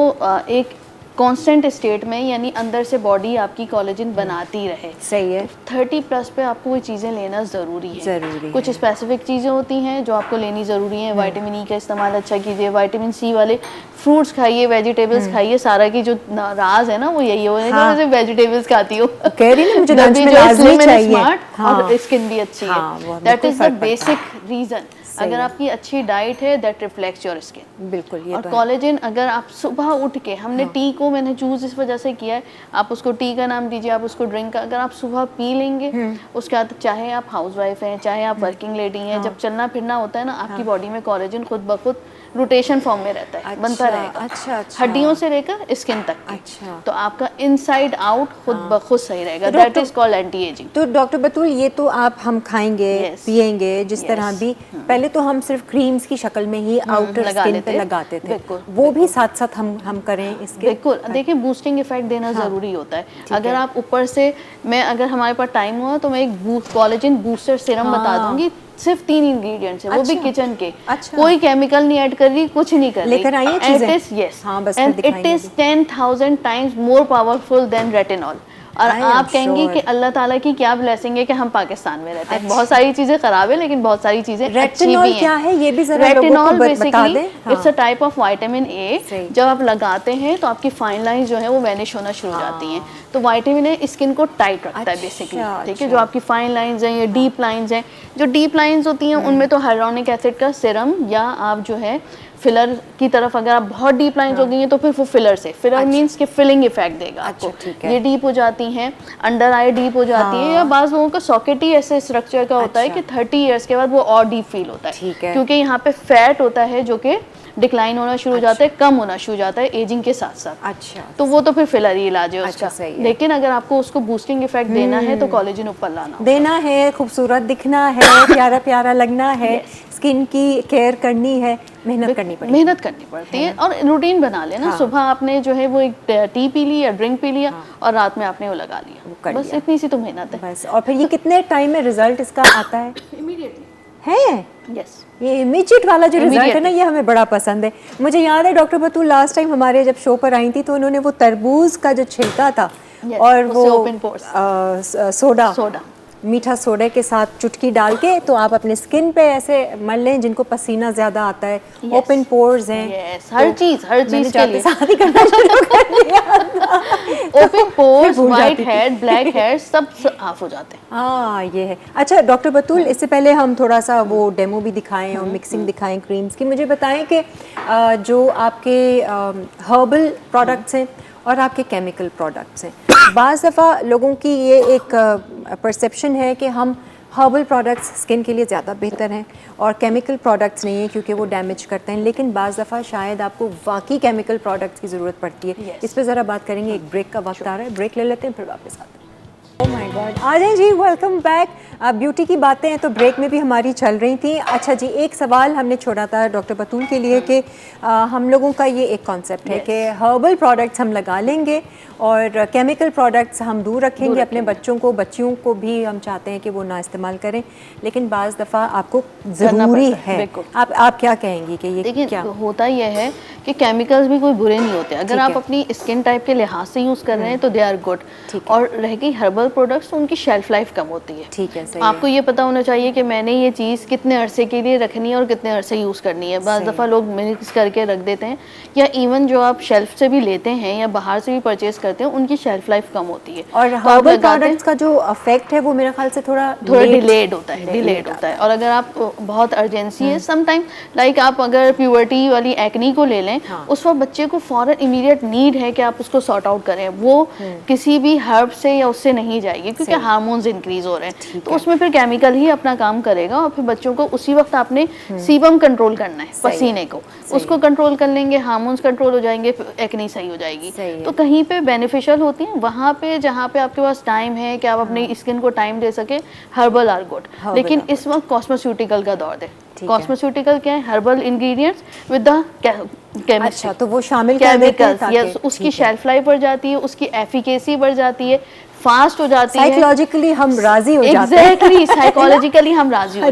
एक कांस्टेंट स्टेट में, यानी अंदर से बॉडी आपकी कोलेजन बनाती रहे। सही है। 30 प्लस पे आपको वो चीज़ें लेना ज़रूरी है। ज़रूरी कुछ है। स्पेसिफिक चीज़ें होती हैं जो आपको लेनी ज़रूरी हैं। विटामिन ई का इस्तेमाल अच्छा कीजिए, विटामिन सी वाले फ्रूट्स खाइए, वेजिटेबल्स खाइए। सारा की जो राज है ना वो यही हो, हाँ। वेजिटेबल्स खाती हो। कह रही ना मुझे तभी लंच में जो लाजमी slim and चाहिए। smart हाँ। और स्किन भी अच्छी हाँ, वो है। दैट बिल्कुल इज द फर्क पड़ता है। Basic reason. सही अगर है। आपकी अच्छी डाइट है दैट रिफ्लेक्ट्स योर स्किन। बिल्कुल, ये और तो है। कोलेजन अगर आप सुबह उठ के, हमने टी को को मैंने चूज इस वजह से किया है, आप उसको टी का नाम दीजिए, आप उसको ड्रिंक का, अगर आप सुबह पी लेंगे उसके बाद चाहे आप हाउसवाइफ हैं चाहे आप वर्किंग लेडी हैं, जब चलना फिरना होता है ना, आपकी बॉडी में कोलेजन खुद ब खुद रोटेशन फॉर्म में रहता है, बनता रहेगा। अच्छा। हड्डियों से लेकर स्किन तक के। अच्छा। तो आपका इनसाइड आउट खुद ब खुद सही रहेगा। That is called anti ageing. तो डॉक्टर बतूल, ये तो आप हम खाएंगे Yes. पिएंगे जिस तरह भी, पहले तो हम सिर्फ क्रीम्स की शक्ल में ही आउटर लगा स्किन लेते पे हैं। लगाते थे, बिल्कुल, वो भी साथ साथ हम करें इसके। बिल्कुल, देखिए बूस्टिंग इफेक्ट देना जरूरी होता है। अगर आप ऊपर से, मैं अगर हमारे पास टाइम हुआ तो मैं एक कोलेजन बूस्टर सीरम बता दूंगी। सिर्फ 3 इंग्रेडिएंट्स है, वो भी अच्छा। किचन के। अच्छा। कोई केमिकल नहीं ऐड कर रही, कुछ नहीं कर रही। लेकर आइए चीजें। यस, हाँ, बस एंड फिर इट दिखाएंगे is 10,000 times more powerful than retinol. और I am आप कहेंगे sure. कि अल्लाह ताला की क्या ब्लेसिंग है कि हम पाकिस्तान में रहते हैं। अच्छा। बहुत सारी चीजें खराब है लेकिन बहुत सारी चीजें अच्छी रेटिनॉल भी हैं। क्या है ये भी जरा लोगों को रेटिनॉल बता बेसिकली दें। हाँ। It's a type of vitamin A. सही। जब आप लगाते हैं तो आपकी फाइन लाइंस जो है वो वैनिश होना शुरू हो जाती हैं। तो विटामिन ए स्किन को टाइट रखता है बेसिकली, अच्छा, ठीक है। अच्छा। जो आपकी फाइन लाइंस हैं या डीप लाइंस हैं, जो डीप लाइंस होती हैं उनमें तो हाइलुरोनिक एसिड का सीरम या आप जो है फिलर की तरफ, अगर आप बहुत डीप लाइंस हो गई हैं तो फिर वो फिलर से, फिलर मींस कि फिलिंग इफेक्ट देगा आपको। ठीक है। ये डीप हो जाती हैं, अंडर आई डीप हो जाती है, या बाज़ लोगों का सॉकेट ही ऐसे स्ट्रक्चर का होता है कि 30 इयर्स के बाद वो और डीप फील होता ठीक है, है। क्योंकि यहाँ पे फैट होता है जो कि डिक्लाइन होना शुरू हो जाता है, कम होना शुरू हो जाता है एजिंग के साथ साथ। अच्छा। तो वो तो फिर फिलर ही इलाज है अच्छा, उसका। सही है। लेकिन अगर आपको उसको बूस्टिंग इफेक्ट देना है तो कोलेजन ऊपर लाना होगा। देना है, खूबसूरत दिखना है, प्यारा प्यारा लगना है, स्किन की केयर करनी है, मेहनत करनी पड़ेगी। मेहनत करनी पड़ती है और रूटीन बना लेना। हाँ। सुबह आपने जो है वो एक टी पी ली या ड्रिंक पी लिया और रात में आपने वो लगा कर लिया, बस लिया। इतनी सी तो मेहनत है। बस। और फिर ये कितने टाइम में रिजल्ट इसका आता है? इमीडिएटली। है यस। ये इमीडिएट वाला जो रिजल्ट है ना, Immediately. ये हमें बड़ा पसंद है। मुझे याद है डॉक्टर बतूल लास्ट टाइम हमारे जब शो पर आई थी तो उन्होंने वो तरबूज का जो छिलका था Yes, और उससे वो open pores. सोडा मीठा सोडे के साथ चुटकी डाल के तो आप अपने स्किन पे ऐसे मल लें, जिनको पसीना ज्यादा आता है, Yes. ओपन पोर्स हैं। Yes, हर चीज मैंने के लिए। साथ ही करना शुरू कर दिया। ओपन पोर्स, भूल वाइट जाती थी। हेड, ब्लैक हेड सब ऑफ हो जाते हैं। हाँ, ये है। अच्छा डॉक्टर बतूल, इससे पहले हम थोड़ा सा वो डेमो भी दिखाएं और मिक्सिंग दिखाएं क्रीम्स की। मुझे बताएं कि जो आपके हर्बल प्रोडक्ट्स हैं और आपके केमिकल प्रोडक्ट्स हैं, बाज़ दफ़ा लोगों की ये एक परसेप्शन है कि हम हर्बल प्रोडक्ट्स स्किन के लिए ज़्यादा बेहतर हैं और केमिकल प्रोडक्ट्स नहीं हैं क्योंकि वो डैमेज करते हैं, लेकिन बाज़ दफ़ा शायद आपको वाकई केमिकल प्रोडक्ट्स की ज़रूरत पड़ती है। Yes. इस पर ज़रा बात करेंगे। एक ब्रेक का वक्त आ रहा है, ब्रेक ले लेते हैं फिर वापस आते हैं। ओह माय गॉड, आ जाएं जी, वेलकम बैक। ब्यूटी की बातें हैं तो ब्रेक में भी हमारी चल रही थी। अच्छा जी, एक सवाल हमने छोड़ा था डॉक्टर बतूल के लिए कि हम लोगों का ये एक कॉन्सेप्ट है कि हर्बल प्रोडक्ट्स हम लगा लेंगे और केमिकल प्रोडक्ट्स हम दूर रखेंगे अपने बच्चों को, बच्चियों को भी हम चाहते हैं कि वो ना इस्तेमाल करें, लेकिन बाज़ दफ़ा आपको ज़रूरी पड़ता है, है। बिल्कुल। आप क्या कहेंगी कि ये देखिए क्या? होता यह है कि केमिकल्स भी कोई बुरे नहीं होते, अगर ठीक आप है। अपनी स्किन टाइप के लिहाज से यूज़ कर रहे हैं तो दे आर गुड। ठीक है। और रह गई हर्बल प्रोडक्ट्स तो उनकी शेल्फ लाइफ कम होती है। ठीक है, सही आपको ये पता होना चाहिए कि मैंने ये चीज़ कितने अरसे के लिए रखनी है और कितने अरसे यूज़ करनी है। बाज़ दफ़ा लोग मिक्स करके रख देते हैं, या इवन जो आप शेल्फ से भी लेते हैं या बाहर से भी परचेज करते हैं उनकी शेल्फ लाइफ कम होती है। और तो आप हर्बल लगाते हैं, प्रोडक्ट्स का जो इफेक्ट है वो मेरे ख्याल से थोड़ा डिलेड होता है, डिलेड होता है। और अगर आप बहुत अर्जेंसी है सम टाइम, लाइक आप अगर प्यूबर्टी वाली एक्नी को ले लें, उस वक्त बच्चे को फौरन इमीडिएट नीड है कि आप उसको सॉर्ट आउट करें, वो किसी भी हर्ब से या उससे नहीं जाएगी क्योंकि हार्मोन्स इंक्रीज हो रहे हैं, तो उसमें फिर केमिकल ही अपना काम करेगा। और फिर बच्चों को उसी वक्त आपने सीबम कंट्रोल करना है, पसीने को, उसको कंट्रोल कर लेंगे, हार्मोन्स कंट्रोल हो जाएंगे, एक्नी सही हो जाएगी। तो कहीं पे बेनिफिशियल होती है, वहाँ पे जहाँ पे आपके पास टाइम है कि आप अपनी स्किन को टाइम दे सके, हर्बल आर गुड। लेकिन इस वक्त कॉस्मेस्यूटिकल का दौर है। कॉस्मेस्यूटिकल क्या है? Herbal ingredients with the chemistry. अच्छा, तो वो शामिल कर देते हैं केमिकल्स, यस, उसकी शेल्फ लाइफ बढ़ जाती है, उसकी एफिकेसी बढ़ जाती है, फास्ट हो जाती है, साइकोलॉजिकली हम राजी हो जाते हैं। एग्जैक्टली, साइकोलॉजिकली हम राजी हो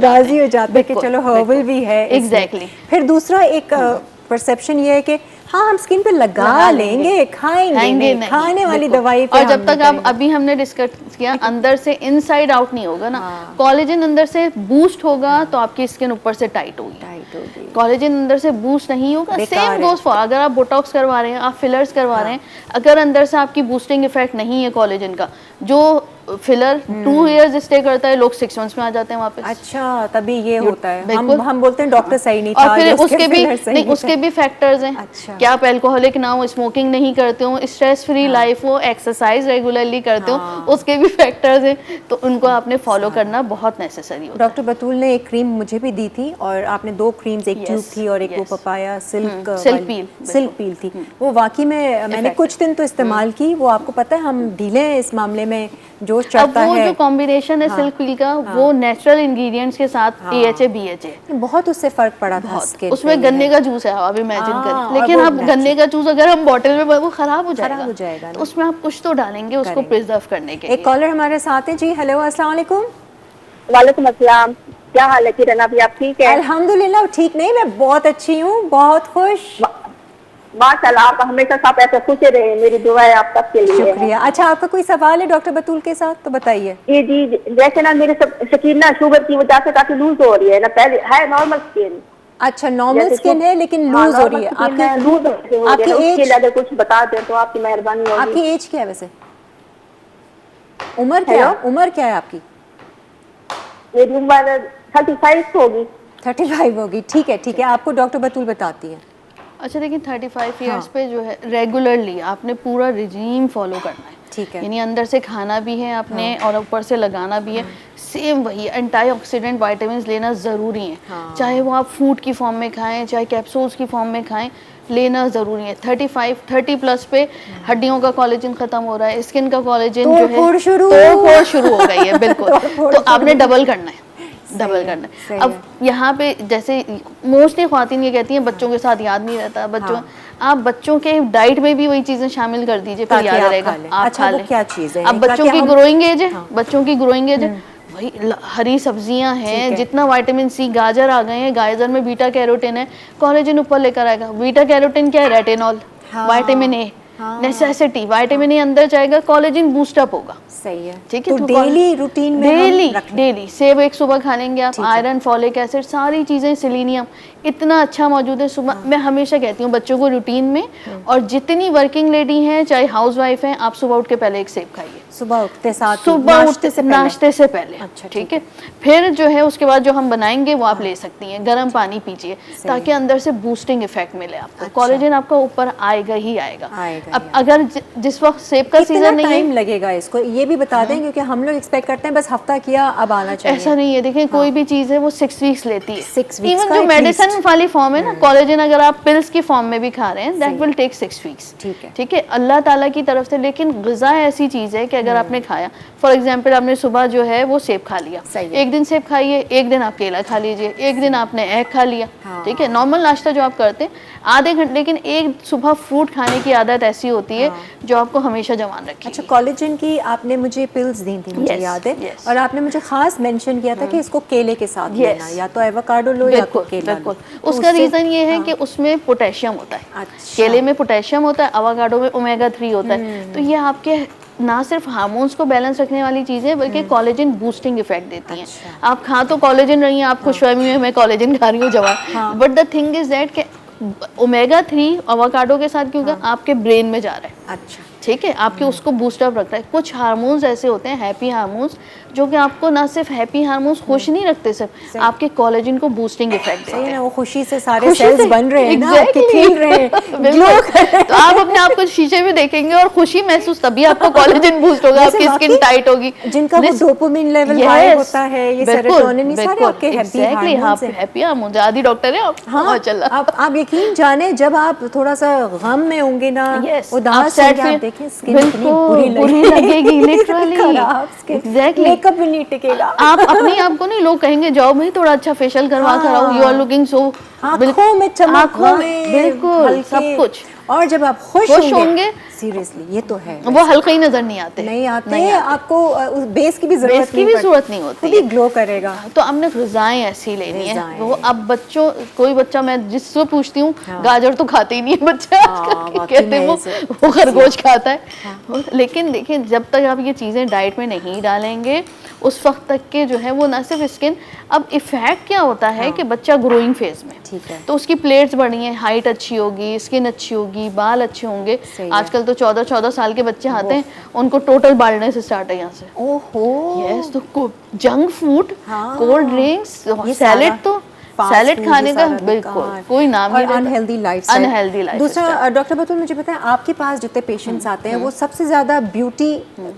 जाते हैं कि चलो हर्बल भी है। एग्जैक्टली। फिर दूसरा एक परसेप्शन ये है कि हाँ हम स्किन पे लगा लेंगे, खाएंगे नहीं, खाने वाली दवाई पे और जब तक आप, अभी हमने डिस्कस किया, अंदर से इनसाइड आउट नहीं होगा ना। कोलेजन अंदर से बूस्ट होगा तो आपकी स्किन ऊपर से टाइट होगी। कोलेजन अंदर से बूस्ट नहीं होगा, सेम गोज फॉर अगर आप बोटॉक्स करवा रहे हैं, आप फिलर्स करवा रहे हैं, अगर अंदर से आपकी बूस्टिंग इफेक्ट नहीं है कोलेजन का, जो फिलर 2 इयर्स स्टे करता है, लोग 6 मंथ्स में आ जाते हैं वापस। अच्छा, तभी ये होता है। बिल्कुल। हम बोलते हैं डॉक्टर सही नहीं था, और फिर या उसके भी filler सही नहीं, थे। उसके भी फैक्टर्स हैं। अच्छा। कि आप अल्कोहलिक ना हो, स्मोकिंग नहीं करते हो, स्ट्रेस फ्री लाइफ हो, एक्सरसाइज रेगुलरली करते हो, उसके भी फैक्टर्स हैं। तो उनको आपने फॉलो करना बहुत नेसेसरी होता है। डॉक्टर बतूल ने एक क्रीम मुझे भी दी थी, और आपने 2 क्रीम्स, एक ट्यूब थी और एक वो yes. पपाया सिल्क सिल्क पील, सिल्क पील थी। वो वाकई में मैंने कुछ दिन तो इस्तेमाल की। वो आपको पता है हम ढीले हैं इस मामले में, जोश अब चढ़ता वो है। जो कॉम्बिनेशन है सिल्क पील का, वो नेचुरल इंग्रेडिएंट्स के साथ AHA BHA, बहुत उससे फर्क पड़ा था बहुत स्किन उसमें गन्ने का जूस है, आप इमेजिन हाँ, करें। और लेकिन वो आप गन्ने का जूस अगर हम बॉटल में, वो खराब हो जाएगा ना। तो उसमें आप कुछ तो डालेंगे उसको प्रिजर्व करने के लिए। एक कॉलर हमारे साथ हैं जी। हेलो, अस्सलाम वालेकुम। वालेकुम अस्सलाम। क्या हाल है किरण, अभी आप ठीक है? अल्हम्दुलिल्लाह ठीक नहीं, मैं बहुत अच्छी हूँ, बहुत खुश। माशाल्लाह, आप हमेशा साथ ऐसे खुश रहे, मेरी दुआ है आप सबके लिए। शुक्रिया। अच्छा, आपका कोई सवाल है डॉक्टर बतूल के साथ तो बताइए। जी, जैसे ना मेरे शकीन ना शुगर की वजह से काफी लूज हो रही है ना, पहले है नॉर्मल स्किन। अच्छा, नॉर्मल स्किन है लेकिन लूज हो रही है। आपकी एज अगर कुछ बता दें तो आपकी मेहरबानी होगी। आपकी एज क्या है वैसे? उम्र क्या है आपकी? मेरी उम्र 35 होगी। 35 होगी। ठीक है, आपको डॉक्टर बतूल बताती है। अच्छा, लेकिन 35 इयर्स पे जो है रेगुलरली आपने पूरा रिजीम फॉलो करना है। ठीक है। यानी अंदर से खाना भी है आपने और ऊपर से लगाना भी है। सेम वही एंटीऑक्सीडेंट विटामिन्स लेना ज़रूरी है। चाहे वो आप फूड की फॉर्म में खाएं, चाहे कैप्सूल्स की फॉर्म में खाएं, लेना ज़रूरी है। 30 प्लस पे हड्डियों का कोलेजन ख़त्म हो रहा है, स्किन का कोलेजन जो है तोड़ फोड़ शुरू हो गई है। बिल्कुल। तो आपने डबल करना है, डबल करना है। अब यहाँ पे जैसे मोस्टली ख्वातीन ये कहती हैं बच्चों के साथ याद नहीं रहता, बच्चों आप बच्चों के डाइट में भी वही चीजें शामिल कर दीजिए, फिर याद रहेगा। आप खा लें। क्या चीज़ है? अब बच्चों की ग्रोइंग एज है, बच्चों की ग्रोइंग एज है, वही हरी सब्जियां हैं, जितना विटामिन सी, गाजर आ गए हैं, गाजर में बीटा कैरोटीन है, कोलेजन ऊपर लेकर आएगा। बीटा कैरोटीन क्या है? Retinol, vitamin A, necessity. Vitamin A अंदर जाएगा, कोलेजन बूस्ट अप होगा। सही है। ठीक है। तो डेली रूटीन में डेली सेब एक सुबह खा लेंगे आप, आयरन, फॉलिक एसिड, सारी चीजें, सेलेनियम इतना अच्छा मौजूद है सुबह। मैं हमेशा कहती हूँ बच्चों को रूटीन में, और जितनी वर्किंग लेडी हैं चाहे हाउस वाइफ हैं, आप सुबह उठ के पहले एक सेब खाइए, सुबह उठते साथ, सुबह नाश्ते से पहले। अच्छा, ठीक है। फिर जो है उसके बाद जो हम बनाएंगे वो आप ले सकती हैं। गर्म पानी पीजिए ताकि अंदर से बूस्टिंग इफेक्ट मिले आपको। कोलेजन आपका ऊपर आएगा ही आएगा। अब अगर जिस वक्त सेब का सीजन नहीं है, टाइम लगेगा इसको ये भी बता दें, क्योंकि हम लोग एक्सपेक्ट करते हैं बस हफ्ता किया अब आना चाहिए। ऐसा नहीं है। देखें कोई भी चीज है वो 6 वीक्स लेती है। 6 वीक्स इवन जो मेडिसिन वाली फॉर्म है ना, कोलेजन अगर आप पिल्स की फॉर्म में भी खा रहे हैं, दैट विल टेक 6 वीक्स। ठीक है, अल्लाह ताला की तरफ से। लेकिन ग़िज़ा ऐसी चीज है कि अगर आपने खाया, फॉर एग्जाम्पल आपने सुबह जो है वो सेब खा लिया, एक दिन सेब खाइए, एक दिन आप केला खा लीजिए, एक दिन आपने एग खा लिया। ठीक है, नॉर्मल नाश्ता जो आप करते हैं आधे घंटे, लेकिन एक सुबह फ्रूट खाने की आदत ऐसी होती है जो आपको हमेशा जवान रखेगी। अच्छा, कोलेजन की आपने मुझे पिल्स दी थी, मुझे याद है। और आपने मुझे खास मेंशन किया था कि इसको केले के साथ लेना, या तो एवोकाडो लो या तो केला लो। उसका रीजन ये है कि उसमें पोटेशियम होता है। केले में पोटेशियम होता है, एवोकाडो में ओमेगा 3 होता है। तो ये आपके ना सिर्फ हार्मोन्स को बैलेंस रखने वाली चीजें, बल्कि कोलेजन बूस्टिंग इफेक्ट देती हैं। आप खा तो कोलेजन रही हैं, आप खुशफहमी में मैं कोलेजन खा रही हूँ जवान, but the thing is that कि ओमेगा 3 एवोकाडो के साथ क्योंकि आपके ब्रेन में जा रहा है। अच्छा, ठीक है, आपके उसको बूस्टअप रखता है। कुछ हार्मोन्स ऐसे होते हैं, हैप्पी हार्मोन्स, जो कि आपको ना सिर्फ हैप्पी हार्मोन्स खुश नहीं रखते, सिर्फ आपके कोलेजन को बूस्टिंग इफेक्ट देते हैं। वो खुशी से सारे सेल्स बन रहे हैं ना, आपके खिल रहे हैं, ग्लो कर रहे हैं। तो आप अपने आप को शीशे में देखेंगे और खुशी महसूस, तभी आपको कोलेजन बूस्ट होगा, आपकी स्किन टाइट होगी। जिनका वो डोपामिन लेवल हाई होता है, ये सेरोटोनिन, सारे आपके हैप्पी हार्मोन्स। आदि डॉक्टर है आप। हाँ, आप यकीन जाने जब आप थोड़ा सा गम में होंगे ना, उदास होंगे, आप देखें स्किन कितनी बुरी लगेगी, लिटरली खराब स्किन, एग्जैक्टली, मेकअप भी नहीं टिकेगा। आप अपने आप को नहीं, लोग कहेंगे जाओ भाई थोड़ा अच्छा फेशियल करवा कर आओ, यू आर लुकिंग सो, आँखों में चमक, आँखों में बिल्कुल सब कुछ। और जब आप खुश होंगे, सीरियसली ये तो है, वो हल्के ही नजर नहीं आते, आपको उस बेस की भी जरूरत नहीं होती, खुद ही ग्लो करेगा। तो हमने ग़िज़ाएं ऐसी लेनी है। वो अब बच्चों, कोई बच्चा, मैं जिससे पूछती हूँ, गाजर तो खाते ही नहीं है बच्चा, कहते हैं वो खरगोश खाता है। लेकिन देखिए, जब तक आप ये चीज़ें डाइट में नहीं डालेंगे, उस वक्त तक के जो है वो ना सिर्फ स्किन, अब इफेक्ट क्या होता है कि बच्चा ग्रोइंग फेज में, तो उसकी प्लेट्स बढ़ी हैं, हाइट अच्छी होगी, स्किन अच्छी होगी, बाल अच्छे होंगे। आजकल तो तो 14-14 साल के बच्चे आते हैं, उनको टोटल बाल्डनेस स्टार्ट है यहाँ से। ओहो यस, तो जंक फूड, हाँ। कोल्ड ड्रिंक्स, ये सैलेड, सारा तो fast सैलेड food खाने ये का सारा बिल्कुल बेकार। कोई नाम ही और नहीं। Unhealthy life unhealthy life. दूसरा डॉक्टर बतूल मुझे बताएं, आपके पास जितने पेशेंट्स आते हैं वो सबसे ज्यादा ब्यूटी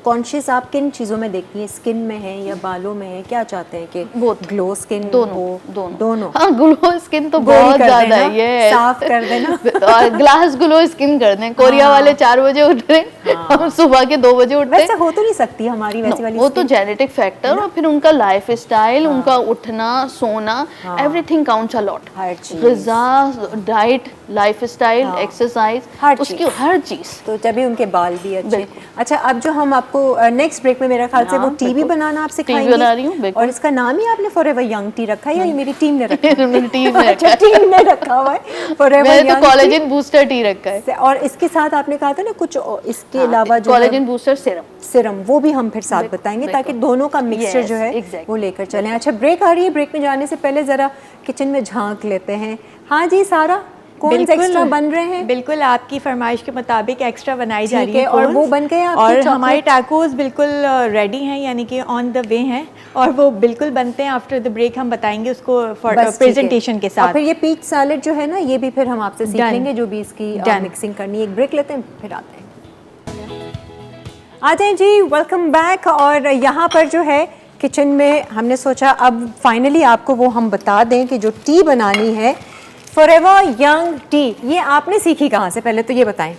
कॉन्शियस आप किन चीजों में देखती हैं? स्किन में है या बालों में है? क्या चाहते हैं कि Both. ग्लो स्किन दोनों दोनों हाँ, ग्लो स्किन तो गोरी बहुत कर ज्यादा देना, है, ये साफ कर देना। और ग्लास ग्लो स्किन कर दें। कोरिया वाले 4 बजे उठ रहे हैं, हम सुबह के 2 बजे उठते वैसे हैं। हो तो नहीं सकती हमारी वैसी वाली वो तो skin? जेनेटिक फैक्टर, और फिर उनका लाइफ स्टाइल, उनका उठना सोना, एवरीथिंग काउंट्स अ लॉट। हर चीज। ग़िज़ा, डाइट, लाइफ स्टाइल, एक्सरसाइज, हर उसकी चीज़। हर चीज। तो तभी उनके बाल भी अच्छे। बिल्कुल। अच्छा, अब जो हम आपको नेक्स्ट ब्रेक में मेरे ख्याल से वो हाँ, टी भी बिल्कुल। बनाना आप टी सिखाएंगी। बना रही हूँ, बिल्कुल। और इसका नाम ही आपने फॉरएवर यंग टी रखा है या ये मेरी टीम ने रखा है? मेरी टीम ने अच्छा, रखा है। टीम ने रखा हुआ है फॉरएवर मैंने तो young T. Collagen booster T रखा है। और इसके साथ आपने कहा था ना कुछ इसके अलावा जो कोलेजन बूस्टर सिरम। सिरम, वो भी हम फिर साथ बताएंगे ताकि दोनों का मिक्सचर Yes, जो है exactly. वो लेकर चलें। अच्छा, ब्रेक आ रही है, ब्रेक में जाने से पहले जरा किचन में झांक लेते हैं। हाँ जी सारा, कौन से एक्स्ट्रा बन रहे हैं? बिल्कुल आपकी फरमाइश के मुताबिक एक्स्ट्रा बनाई जा ठीक रही है है, और cones। वो बन गए आपके और chocolate? हमारे टैकोस बिल्कुल रेडी हैं, यानी कि ऑन द वे हैं, और वो बिल्कुल बनते हैं। आफ्टर द ब्रेक हम बताएंगे उसको फॉर बस ठीक है। प्रेजेंटेशन के और साथ। फिर ये पीच सैलेड जो है ना, ये भी फिर हम आपसे सीख Done. लेंगे जो भी इसकी Done. मिक्सिंग करनी है। एक ब्रेक लेते हैं फिर आते हैं। आ जाएं जी, वेलकम बैक। और यहाँ पर जो है किचन में हमने सोचा अब फाइनली आपको वो हम बता दें कि जो टी बनानी है फॉरएवर यंग टी, ये आपने सीखी कहाँ से? पहले तो ये बताएं।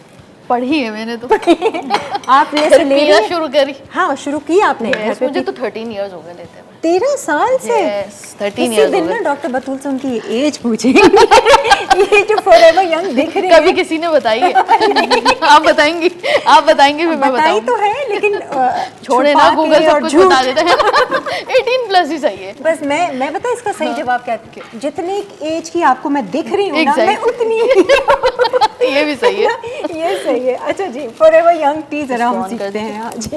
पढ़ी है मैंने तो। आप ले से ले पीना रही हैं? शुरू करी। हाँ, शुरू की आपने घर Yes, पे मुझे पी- तो 13 इयर्स हो गए लेते हुए। 13 साल से? Yes, 13 इसी years दिन हो ना गए। डॉक्टर बतूल से उनकी एज पूछेंगे। ये जो फॉरएवर यंग दिख रही कभी है, किसी ने बताई है? आप बताएंगी, आप बताएंगे फिर मैं बताई बताऊंगी। तो है लेकिन छोड़े छुपा ना, के गूगल सब और कुछ झूठ। बता देता है। 18 प्लस ही सही है। बस मैं बता इसका सही जवाब क्या है? जितनी एज की आपको मैं दिख रही हूँ ना, Exactly. मैं उतनी ये भी सही है। ये सही है। अच्छा जी, फॉरएवर यंग टी जरा हम Spawn कर सीखते हैं आज।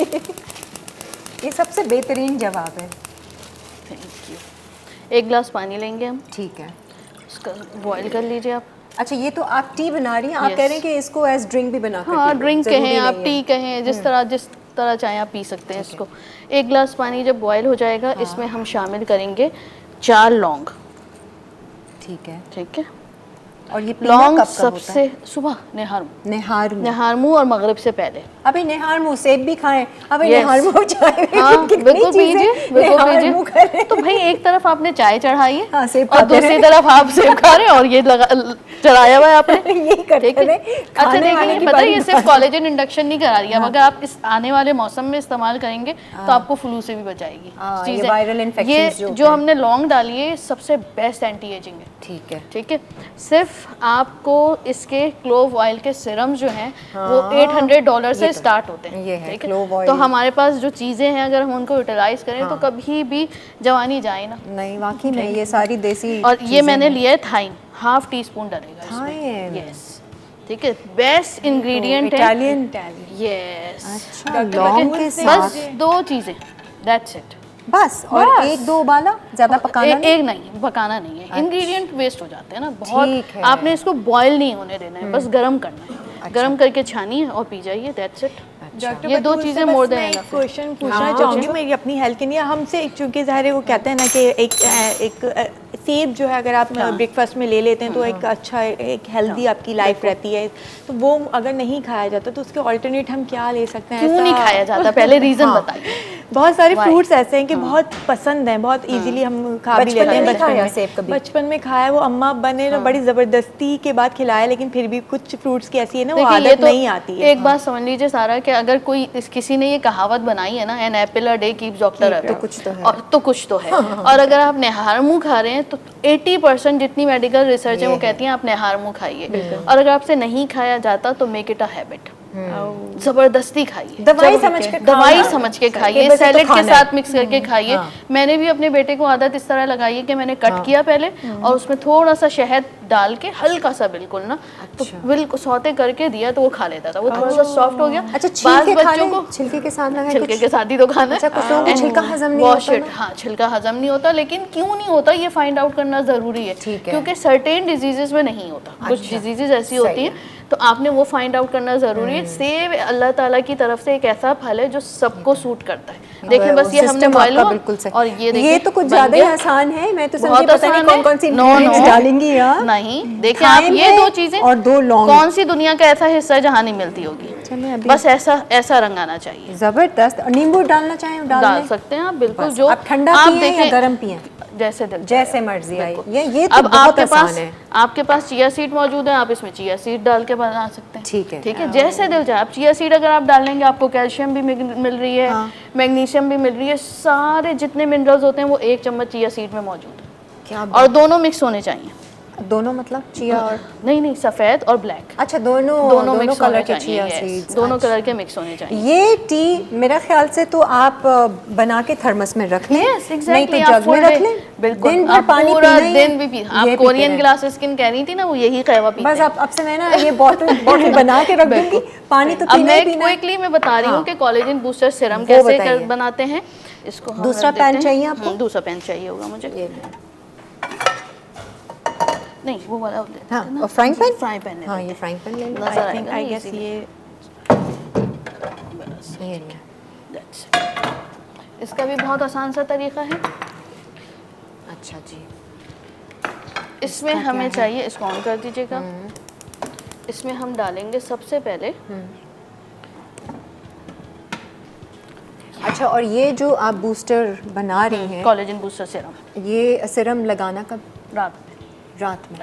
ये सबसे बेहतरीन जवाब है। Thank you. 1 गिलास पानी लेंगे हम, ठीक है। उसका बॉईल कर लीजिए आप। अच्छा, ये तो आप टी बना रही हैं, आप Yes. कह रहे हैं कि इसको एज ड्रिंक भी बना कर हाँ, पी लो, ड्रिंक जरूरी कहें आप, नहीं टी है। कहें, जिस तरह चाहे आप पी सकते हैं इसको। 1 गिलास पानी जब बॉईल हो जाएगा, इसमें हम शामिल करेंगे 4 लौंग। ठीक है। ठीक है। और ये पीना लौंग कब कब होता है? सबसे सुबह निहार मुँह, निहार मुँह। निहार मुँह और मगरिब से पहले। अभी निहार मुँह सेब भी खाएं, अभी Yes. निहार मुँह चाय भी, हाँ, कितनी बिल्कुल चीजें पीजिए, बिल्कुल निहार मुँह करें। पीजिए। तो भाई एक तरफ आपने चाय चढ़ाई है, हाँ, सेब और खाते दूसरी रहे। तरफ आप सेब खा रहे हैं, और ये लगा चढ़ाया हुआ है आपने। यही करते ठीक है। रहे। अच्छा खाने देखिए, वाले ये की पता है बारी ये सिर्फ कॉलेजन इंडक्शन नहीं करा रही है। अब अगर आप इस आने वाले मौसम में इस्तेमाल करेंगे तो आपको फ्लू से भी बचाएगी। हाँ, ये चीज़ें- viral infections ये जो होते जो हैं। हमने लौंग डाली है, सबसे बेस्ट एंटी एजिंग है। ठीक है। ठीक है। सिर्फ आपको इसके क्लोव ऑयल के सिरम जो हैं वो $800 से स्टार्ट होते हैं। ये है, ठीक क्लोव ऑयल। तो हमारे पास जो चीज़ें हैं, अगर हम उनको यूटिलाइज करें तो कभी भी जवानी जाए ना। नहीं, वाकई में ये सारी देसी और ये चीज़ें मैंने हैं। लिया है थाइन, ½ टीस्पून डलेगा इसमें। थाइन। यस, ठीक है। बेस्ट इंग्रेडिएंट है इटालियन। यस। अच्छा, लौंग के बस साथ 2 चीज़ें, दैट्स इट। बस, और बस। 1-2 उबाला, ज्यादा पकाना नहीं? एक नहीं, पकाना नहीं है। इंग्रेडिएंट वेस्ट हो जाते हैं ना बहुत। ठीक है। आपने इसको बॉईल नहीं होने देना है, बस गरम करना है। गरम करके छानिए और पी जाइए, दैट्स इट। डॉक्टर ये 2 बतूल से चीज़ें बस मोर मैं देन एक इनफ। क्वेश्चन पूछना चाहूँगी मेरी अपनी हेल्थ के लिए। हमसे चूँकि ज़ाहिर है वो कहते हैं ना कि एक सेब जो है अगर आप ब्रेकफास्ट में ले लेते हैं तो एक अच्छा एक हेल्दी आपकी लाइफ रहती है, तो वो अगर नहीं खाया जाता तो उसके ऑल्टरनेट हम क्या ले सकते हैं? क्यों नहीं ऐसा- खाया जाता, पहले रीज़न बताइए। बहुत सारे Why? फ्रूट्स ऐसे हैं कि बहुत पसंद हैं, बहुत इजीली हम खा भी बचपन लेते हैं। में खाया सेब कभी? बचपन में खाया, वो अम्मा बने ना बड़ी ज़बरदस्ती के बाद खिलाया, लेकिन फिर भी कुछ फ्रूट्स की ऐसी है ना वो देखिए, ये आदत तो नहीं आती है। एक बात समझ लीजिए सारा कि अगर कोई किसी ने ये कहावत बनाई है ना, an apple a day keeps doctor away, तो कुछ तो है। और तो कुछ तो है। और अगर आप निहार मुँह खा रहे हैं तो 80% जितनी मेडिकल रिसर्च है वो कहती हैं आप निहार मुँह खाइए। और अगर आपसे नहीं खाया जाता तो मेक इट अ हैबिट, जबरदस्ती खाइए, दवाई समझ के दवाई खाना। समझ के कि खाइए, बस ये तो सैलेड के खाना है। साथ मिक्स करके खाइए। मैंने भी अपने बेटे को आदत इस तरह लगाई है कि मैंने कट किया पहले और उसमें थोड़ा सा शहद डाल के, हल्का सा बिल्कुल ना, तो बिल्कुल सौते करके दिया तो वो खा लेता था। वो थोड़ा सा सॉफ्ट हो गया। अच्छा, बाज़ छिलके खा बच्चों लें? को छिलके के साथ लगा छिलके कुछ? के साथ ही तो खाना है। अच्छा, कुछ लोगों को And छिलका हजम नहीं wash होता it, हाँ, छिलका हजम नहीं होता, लेकिन क्यों नहीं होता ये फाइंड आउट करना जरूरी है। ठीक है। क्योंकि सर्टेन डिजीजेस में नहीं होता। कुछ डिजीजेस ऐसी होती हैं तो आपने वो फाइंड आउट करना ज़रूरी है। सेब अल्लाह ताला की तरफ से एक ऐसा फल है जो सबको सूट करता है। देखिए बस ये हमने बॉयल हुआ बिल्कुल सही। और ये देखिए ये तो कुछ बन ज्यादा ही गया। आसान है, मैं तो समझी बहुत पता नहीं आसान कौन है। कौन सी नो, ingredients नो। डालेंगी यार। नहीं, देखिए आप Thyme ये है दो चीजें और 2 लौंग। कौन सी दुनिया का ऐसा हिस्सा है जहाँ नहीं मिलती होगी। चलिए अभी बस ऐसा रंग आना चाहिए। जबरदस्त। और नींबू डालना चाहें डाल डाल दें? सकते हैं आप बिल्कुल। बस, जो आप ठंडा आप पिएं या देखें, गरम पिएं? जैसे दिल जैसे चाहे। मर्जी आई। बिल्कुल। ये तो अब बहुत आसान है। आपके पास चिया सीड मौजूद है, आप इसमें चिया सीड डाल के बना सकते हैं। ठीक है। ठीक है, जैसे दिल चाहे। आप चिया सीड अगर आप डालेंगे आपको कैल्शियम भी मिल रही है, मैग्नीशियम भी मिल रही है, सारे जितने मिनरल्स होते हैं वो 1 चम्मच चिया सीड में मौजूद है। क्या और दोनों मिक्स होने चाहिए। दोनों मतलब चिया और नहीं, सफेद और ब्लैक अच्छा दोनों मिक्स कलर होने के चाहिए। Chia yes, seeds. दोनों कलर के मिक्स होने चाहिए। ये टी मेरा ख्याल से तो आप बना के थर्मस में रख लें। Yes, exactly, नहीं तो आप जग में full रख day- लें। बिल्कुल, दिन भर आप पानी पूरा पीना ही दिन भी ये आप पीते कोरियन रहें। ग्लास स्किन कह रही थी ना, वो यही कहवा पीते बस हैं। अब से मैं ना ये बॉटल बना के रख दूंगी। पानी तो अब पीना मैं ही पीना है। क्विकली मैं बता रही हूँ कि कोलेजन बूस्टर सीरम वो कैसे बताइए। बनाते हैं। इसको हम दूसरा रख देते पैन हैं। चाहिए आपको? दूसरा पैन चाहिए होगा मुझे। नहीं वो वाला दे देते हाँ हैं ना। और फ्राइंग पैन? फ्राइंग पैन हाँ ये फ्राइंग पैन ले लो। नजर आई थिंक आएगा आई ना गेस easily। ये ये लिया। That's it। इसका भी बहुत आसान सा तरीका है। अच्छा जी। इसमें हमें चाहिए, इसको ऑन कर दीजिएगा। इसमें हम डालेंगे सबसे पहले अच्छा, और ये जो आप बूस्टर बना रही हैं, कोलेजन बूस्टर सीरम ये सीरम लगाना कब? रात में। रात में।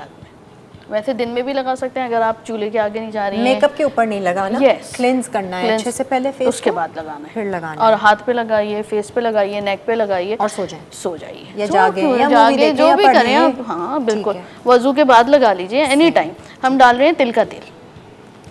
वैसे दिन में भी लगा सकते हैं अगर आप चूल्हे के आगे नहीं जा रही हैं। मेकअप के ऊपर नहीं लगाना। Yes। क्लेंस करना है अच्छे से पहले फेस उसके को, बाद लगाना है। फिर लगाना और है। हाथ पे लगाइए, फेस पे लगाइए, नेक पे लगाइए और सो जाएं। सो जाइए या तो जागे, फिर या मूवी जागे, देखें, जो या भी पढ़ें। करें आप। हाँ बिल्कुल, ठीक है। वजू के बाद लगा लीजिए एनी टाइम। हम डाल रहे हैं तिल का तेल।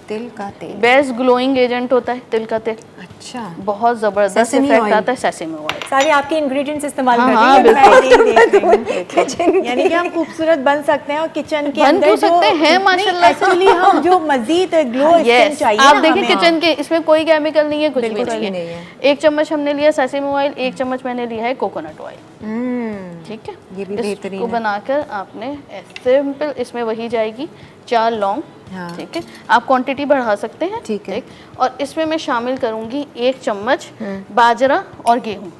तिल का तेल। बेस्ट ग्लोइंग एजेंट होता है तिल का तेल। अच्छा, बहुत जबरदस्त Sesame इफेक्ट oil। आता है सेसमी ऑयल। सारे आपके इंग्रेडिएंट्स इस्तेमाल हाँ, कर हाँ, रही हैं। मैं यही देख रही हूँ। किचन यानी कि हम खूबसूरत बन सकते हैं और किचन के बन अंदर तो सकते हैं माशाल्लाह। एक्चुअली हम जो मजीद ग्लो स्किन Yes, चाहिए आप ना देखिए हमें। किचन के इसमें कोई केमिकल नहीं है, कुछ भी बिल्कुल नहीं नहीं है। है। 1 चम्मच हमने लिया सेसमी ऑयल, 1 चम्मच मैंने लिया है कोकोनट ऑयल। ठीक है, ये भी बेहतरीन इसको है। बनाकर आपने सिंपल, इसमें वही जाएगी 4 लौंग। हाँ। ठीक है, आप क्वांटिटी बढ़ा सकते हैं। ठीक है। और इसमें मैं शामिल करूंगी 1 चम्मच बाजरा और गेहूं।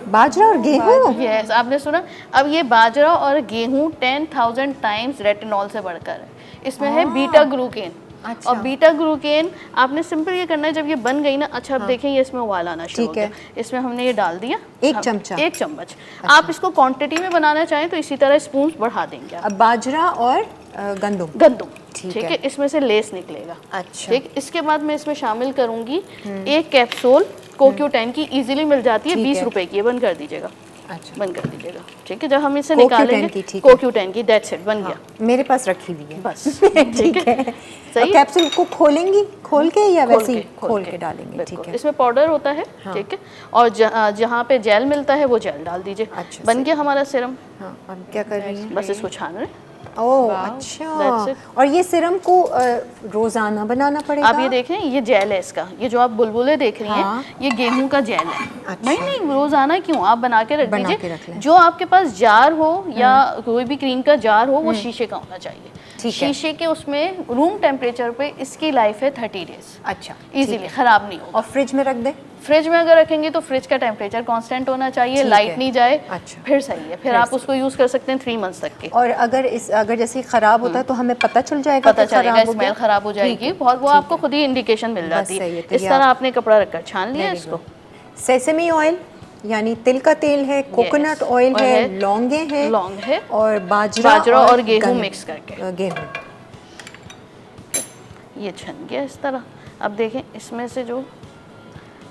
बाजरा और गेहूं? यस, आपने सुना। अब ये बाजरा और गेहूं 10,000 टाइम्स रेटिनॉल से बढ़कर है। इसमें है बीटा ग्लूकेन। अच्छा। और बीटा ग्लूकेन आपने सिंपल ये करना है, जब ये बन गई ना, अच्छा अब देखें ये इसमें उबाल आना शुरू हो ठीक है। गया। इसमें हमने ये डाल दिया 1 चमचा। 1 चम्मच। आप इसको क्वांटिटी में बनाना चाहें तो इसी तरह स्पून बढ़ा देंगे आप। अब बाजरा और गंदुम। गंदम। ठीक ठीक है। है, इसमें से लेस निकलेगा। अच्छा। ठीक, इसके बाद मैं इसमें शामिल करूंगी 1 कैप्सूल CoQ10 की, इजीली मिल जाती है, ठीक 20 है। रुपए की। ये बंद कर दीजिएगा। अच्छा, बंद कर दीजिएगा। ठीक है, जब हम इसे CoQ10 निकालेंगे की, ठीक है। CoQ10 की, दैट्स इट, बन गया। मेरे पास रखी हुई है। बस ठीक है। सही अब कैप्सूल को खोलेंगी, खोल के या वैसे ही खोल खोल के डालेंगे? बिल्कुल। ठीक है। इसमें पाउडर होता है। ठीक है, और जहाँ पे जेल मिलता है वो जेल डाल दीजिए। अच्छा, बन गया हमारा सीरम। हाँ, अब क्या कर रही हैं? बस इसको छान रहे हैं। ओह That's अच्छा। it। और ये सीरम को रोजाना बनाना पड़ेगा? आप ये देखें, ये जेल है इसका। ये जो आप बुलबुले देख रही हाँ। हैं, ये गेहूं का जेल है। अच्छा। नहीं, रोजाना क्यों, आप बना के रख बना के रख दीजिए। लें। जो आपके पास जार हो या कोई भी क्रीम का जार हो, वो शीशे का होना चाहिए। ठीक है। शीशे के उसमें रूम टेम्परेचर पे इसकी लाइफ है 30 डेज। अच्छा, इजीली खराब नहीं होगा। और फ्रिज में रख दे? फ्रिज में अगर रखेंगे तो फ्रिज का टेम्परेचर कांस्टेंट होना चाहिए, ठीक लाइट है। नहीं जाए। अच्छा। फिर सही है, फिर आप उसको यूज कर सकते हैं 3 मंथ्स तक के। और अगर जैसे खराब होता है तो हमें पता चल जाएगा पता कि चलेगा, खराब हो स्मेल गया? खराब हो जाएगी बहुत, वो आपको खुद ही इंडिकेशन मिल जाती सही है, है। तो इस ये तरह आप- आपने कपड़ा रखकर छान लिया इसको। सेसमी ऑयल यानी तिल का तेल है, कोकोनट ऑयल और है, है, लौंगे हैं, लौंग है, और बाजरा और गेहूं गन्ना। मिक्स करके। गेहूं। ये छन गया इस तरह। अब देखें, इसमें से जो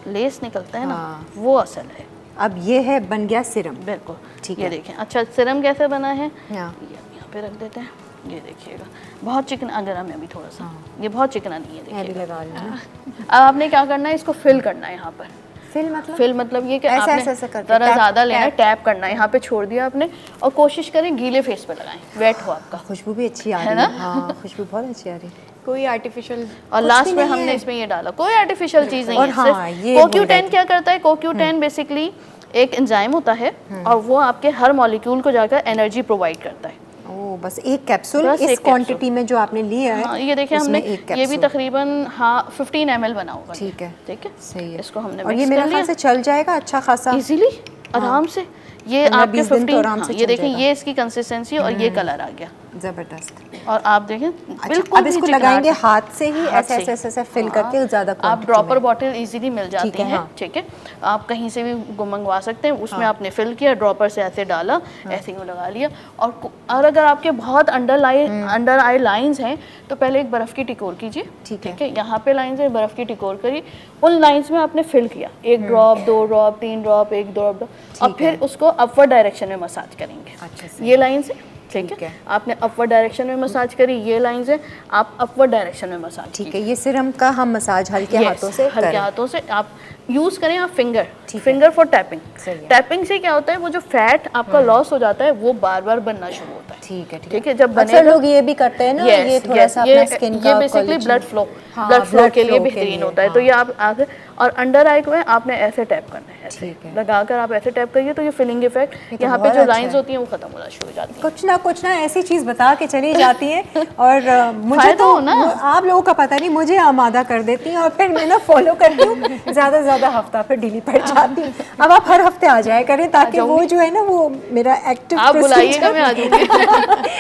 लेस निकलता है ना, हाँ। वो असल है। अब ये है बन गया सीरम। बिल्कुल। ठीक ये है। देखें, अच्छा सीरम कैसे बना है, हाँ। ये यहाँ पे रख देते हैं। ये देखिएगा बहुत चिकना, अगर हमें अभी थोड़ा सा, ये बहुत चिकना नहीं है, मैं भी देखिएगा। लगा रही हूँ। अब आपने क्या करना है, इसको फिल करना है यहाँ पर। फिल मतलब? फिल मतलब ये कि ऐसे आपने ऐसे करके जरा टैप- ज़्यादा लेना है, टैप। टैप करना है, यहाँ पे छोड़ दिया आपने। और कोशिश करें गीले फेस पे लगाएं, वेट हो आपका। खुशबू भी अच्छी आ है रही ना? है। हाँ, खुशबू बहुत अच्छी आ रही है। कोई आर्टिफिशियल और कुछ लास्ट भी में नहीं हमने है। इसमें ये डाला, कोई आर्टिफिशियल चीज़ नहीं और है। हाँ, सिर्फ ये बोल रहे CoQ10 थे। क्या करता है, CoQ10 बेसिकली एक एंजाइम होता है और वो आपके हर मॉलिक्यूल को जाकर एनर्जी प्रोवाइड करता है। ओ बस एक कैप्सूल बस इस एक क्वांटिटी में जो आपने लिया है। हाँ, ये देखिए उसमें हमने एक ये भी कैप्सूल। तकरीबन हाँ 15 ml बना होगा। ठीक है, ठीक है, सही है। इसको हमने और ये मिक्स मेरे कर ख्याल लिया से चल जाएगा अच्छा खासा इजीली, आराम से। ये 15-20 आपके दिन तो 15 आराम हाँ, से ये चल देखें जाएगा। ये इसकी कंसिस्टेंसी और ये कलर आ गया। जबरदस्त। और आप देखें अच्छा, बिल्कुल अब भी इसको चिकनाहट लगाएंगे नहीं। हाथ से ही हाथ ऐसे से ऐसे ऐसे ऐसे फिल हाँ, करके ज़्यादा आप क्वांटिटी ड्रॉपर में। बॉटल इजीली मिल जाती ठीक है, हैं। हाँ। ठीक है, आप कहीं से भी मंगवा सकते हैं। उसमें आपने फिल किया, ड्रॉपर से ऐसे डाला, ऐसे ही लगा लिया। और अगर आपके बहुत अंडर आई लाइंस हैं तो पहले एक बर्फ़ की टिकोर कीजिए। ठीक है। यहाँ पे लाइंस है, बर्फ़ की टिकोर करिए, उन लाइंस में आपने फिल किया, 1 ड्रॉप 2 ड्रॉप 3 ड्रॉप 1 ड्रॉप, और फिर उसको अपवर्ड डायरेक्शन में मसाज करेंगे। अच्छा, ये लाइंस है। ठीक ठीक है, है। आपने अपवर्ड डायरेक्शन में मसाज करी, ये लाइंस है, आप अपवर्ड डायरेक्शन में मसाज ठीक है, ये सिरम का हम मसाज हल्के हाथों से हल्के करें। हाथों से आप यूज करें। आप फिंगर ठीक है। Finger for tapping. सही है। टैपिंग से क्या होता है, वो जो फैट आपका लॉस हो जाता है वो बार बार बनना शुरू होता है। ठीक है, ठीक है, जब अक्सर बनेगा लोग ये भी करते हैं ना, Yes, ये थोड़ा yes, सा अपना स्किन का ये बेसिकली collagen- ब्लड फ्लो हाँ, ब्लड फ्लो blood के लिए flow के बेहतरीन लिए, होता है। तो ये आप ऐसे, और अंडर आई को है आपने ऐसे टैप करना है, ऐसे ठीक है। लगाकर आप ऐसे टैप करिए तो ये फिलिंग इफेक्ट तो यहाँ पे बहुत जो अच्छा लाइंस है। होती हैं वो खत्म होना शुरू हो जाती हैं। कुछ ना ऐसी चीज़ बता के चली जाती हैं और मुझे फायदा तो हो ना। आप लोगों का पता नहीं, मुझे आमादा कर देती हैं और फिर मैं ना फॉलो करती हूँ। ज़्यादा से ज़्यादा हफ्ता फिर ढीली पड़ जाती हूँ। अब आप हर हफ्ते आ जाया करें ताकि वो जो है ना वो मेरा एक्टिव आप बुलाइएगा, मैं आ जाऊंगी।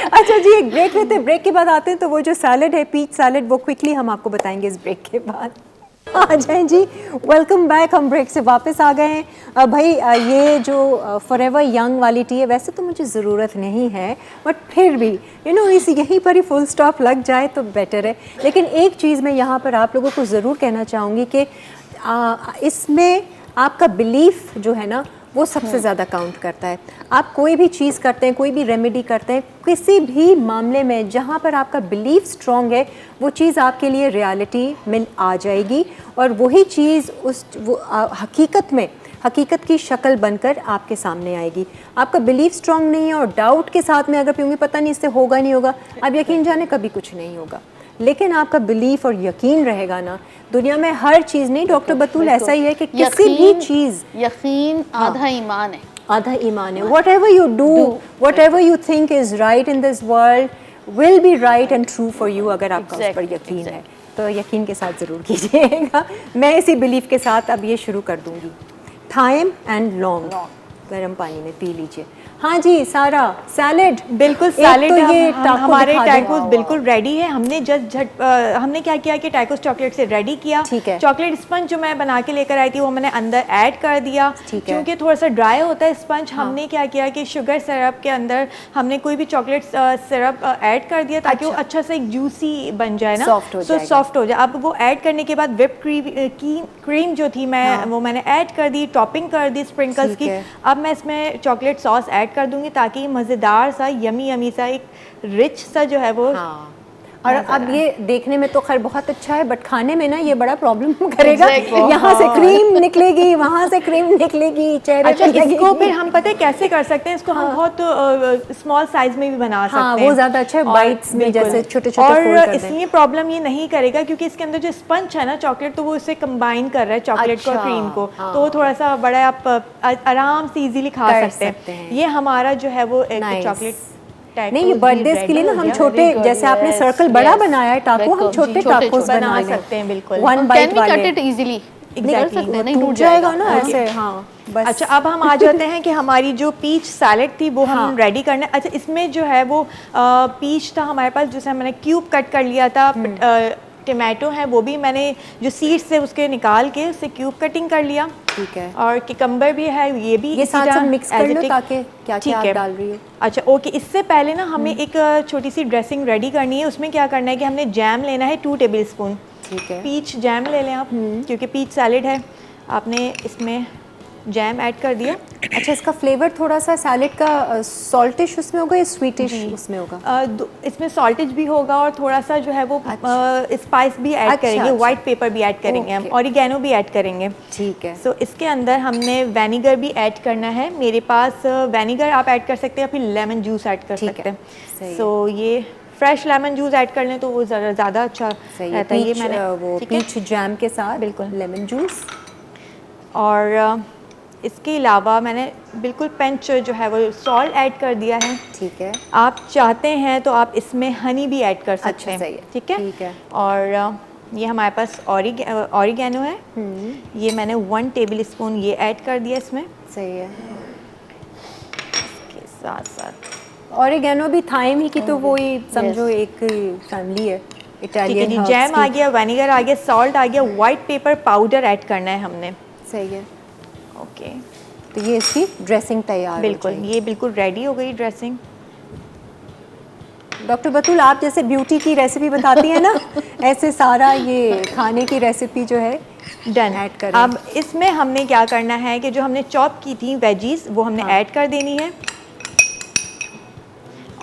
अच्छा जी, एक ब्रेक लेते हैं, ब्रेक के बाद आते हैं। तो वो जो सैलड है, पीच सैलड, वो क्विकली हम आपको बताएंगे इस ब्रेक के बाद। आ जाएं जी, वेलकम बैक। हम ब्रेक से वापस आ गए हैं। भाई ये जो फॉरएवर यंग वाली टी है, वैसे तो मुझे ज़रूरत नहीं है, बट फिर भी इस यहीं पर ही फुल स्टॉप लग जाए तो बेटर है। लेकिन एक चीज़ मैं यहाँ पर आप लोगों को ज़रूर कहना चाहूँगी कि इसमें आपका बिलीफ जो है ना वो सबसे ज़्यादा काउंट करता है। आप कोई भी चीज़ करते हैं, कोई भी रेमेडी करते हैं, किसी भी मामले में जहाँ पर आपका बिलीफ स्ट्रॉन्ग है, वो चीज़ आपके लिए रियलिटी में आ जाएगी और वही चीज़ हकीकत की शक्ल बनकर आपके सामने आएगी। आपका बिलीफ स्ट्रॉन्ग नहीं है और डाउट के साथ में अगर पीऊँगी, पता नहीं इससे होगा नहीं होगा, अब यकीन जाने कभी कुछ नहीं होगा। लेकिन आपका बिलीफ और यकीन रहेगा ना, दुनिया में हर चीज़ नहीं, डॉक्टर बतूल ऐसा ही है कि किसी भी चीज़, यकीन आधा ईमान है। आधा ईमान है। whatever you do, whatever you think is right in this world will be right and true for you अगर आपका उस पर यकीन है तो यकीन के साथ ज़रूर कीजिएगा। मैं इसी बिलीफ के साथ अब ये शुरू कर दूँगी। थाइम एंड लौंग गर्म पानी में पी लीजिए। हाँ जी सारा, सैलेड बिल्कुल सैलेड तो ये हमारे टैकोस बिल्कुल रेडी है। हमने हमने क्या किया कि टैकोस चॉकलेट से रेडी किया। ठीक है। चॉकलेट स्पंज जो मैं बना के लेकर आई थी वो मैंने अंदर ऐड कर दिया। ठीक है। क्योंकि थोड़ा सा ड्राई होता है स्पंज, हमने क्या किया कि शुगर सिरप के अंदर हमने कोई भी चॉकलेट सिरप ऐड कर दिया ताकि वो अच्छा सा एक जूसी बन जाए ना, सॉफ्ट हो जाएगा। सॉफ्ट हो जाए। अब वो ऐड करने के बाद व्हिप क्रीम जो थी वो मैंने ऐड कर दी, टॉपिंग कर दी स्प्रिंकल्स ठीक की। है। अब मैं इसमें चॉकलेट सॉस ऐड कर दूंगी ताकि मज़ेदार सा यमी सा एक रिच सा जो है वो हाँ। और अब ये देखने में तो खैर बहुत अच्छा है, बट खाने में ना ये बड़ा प्रॉब्लम करेगा। यहाँ से क्रीम निकलेगी, वहाँ से क्रीम निकलेगी, चेहरे अच्छा पे लगेगी। इसको फिर हम पता है कैसे कर सकते हैं, इसको हम बहुत स्मॉल साइज में भी बना सकते हैं। वो ज़्यादा अच्छा है, बाइट्स में बिल्कुल। जैसे छोटे-छोटे फोल्ड कर और दें। इसलिए प्रॉब्लम ये नहीं करेगा क्योंकि इसके अंदर जो स्पंज है ना चॉकलेट, तो वो इसे कंबाइन कर रहा है चॉकलेट को और अच्छा, क्रीम को, हाँ। तो वो थोड़ा सा बड़ा आप आराम से इजीली खा कर सकते सकते हैं। हैं। ये हमारा जो है वो एक Nice। चॉकलेट नहीं, ये बर्थडे के लिए ना हम छोटे, जैसे आपने सर्कल बड़ा बनाया है टाको, हम छोटे टाकोस बना सकते हैं बिल्कुल। वन बाइट वाले। कट इट इजीली कर सकते हैं, नहीं टूट टूट जाएगा ना ऐसे। हाँ बस। अच्छा अब हम आ जाते हैं कि हमारी जो पीच सैलेड थी वो हम रेडी करना है। अच्छा इसमें जो है वो पीच था हमारे पास, जिसे मैंने क्यूब कट कर लिया था। टमाटो है वो भी मैंने जो सीड्स से उसके निकाल के उससे क्यूब कटिंग कर लिया। ठीक है। और किकम्बर भी है, ये भी ये इसी साथ तरह मिक्स कर लो as it ताकि क्या ठीक क्या है। आप डाल रही हो। अच्छा ओके, इससे पहले ना हमें एक छोटी सी ड्रेसिंग रेडी करनी है। उसमें क्या करना है कि हमने जैम लेना है 2 टेबल स्पून। ठीक है। पीच जैम ले लें आप, क्योंकि पीच सैलेड है। आपने इसमें जैम ऐड कर दिया। अच्छा इसका फ्लेवर थोड़ा सा सैलेड का सॉल्टिश उसमें होगा या स्वीटिश उसमें होगा? इसमें सॉल्टेज भी होगा और थोड़ा सा जो है वो स्पाइस भी ऐड अच्छा, करेंगे, अच्छा। वाइट पेपर भी ऐड करेंगे हम, ओके। ऑरिगेनो भी ऐड करेंगे। ठीक है। सो इसके अंदर हमने वेनिगर भी ऐड करना है। मेरे पास वेनिगर आप ऐड कर सकते हैं या फिर लेमन जूस ऐड कर ठीक सकते है, सही हैं। है। सो ये फ्रेश लेमन जूस ऐड कर लें तो वो ज़्यादा अच्छा सही है। रहता है। ये पीच मैंने वो ठीक है? पीच जैम के साथ बिल्कुल। Lemon juice. और इसके अलावा मैंने बिल्कुल पिंच जो है वो सॉल्ट ऐड कर दिया है। ठीक है। आप चाहते हैं तो आप इसमें हनी भी ऐड कर सकते अच्छा, हैं। सही है। ठीक है, ठीक है। और ये हमारे पास ऑरिगेनो है, ये मैंने 1 टेबल स्पून ये ऐड कर दिया इसमें। सही है। इसके साथ साथ ऑरिगेनो भी थाइम ही की तो वो ही समझो एक फैमिली है ठीक है इटालियन जी, हर्ब्स जैम आ की। गया, विनेगर आ गया, सॉल्ट आ गया, वाइट पेपर पाउडर ऐड करना है हमने। सही है। ओके, तो ये इसकी ड्रेसिंग तैयार हो बिल्कुल, जाएगी। ये बिल्कुल रेडी हो गई ड्रेसिंग। डॉक्टर बतूल, आप जैसे ब्यूटी की रेसिपी बताती हैं ना, ऐसे सारा ये खाने की रेसिपी जो है डन। ऐड करें। अब इसमें हमने क्या करना है कि जो हमने चॉप की थी वेजीज वो हमने ऐड कर देनी है,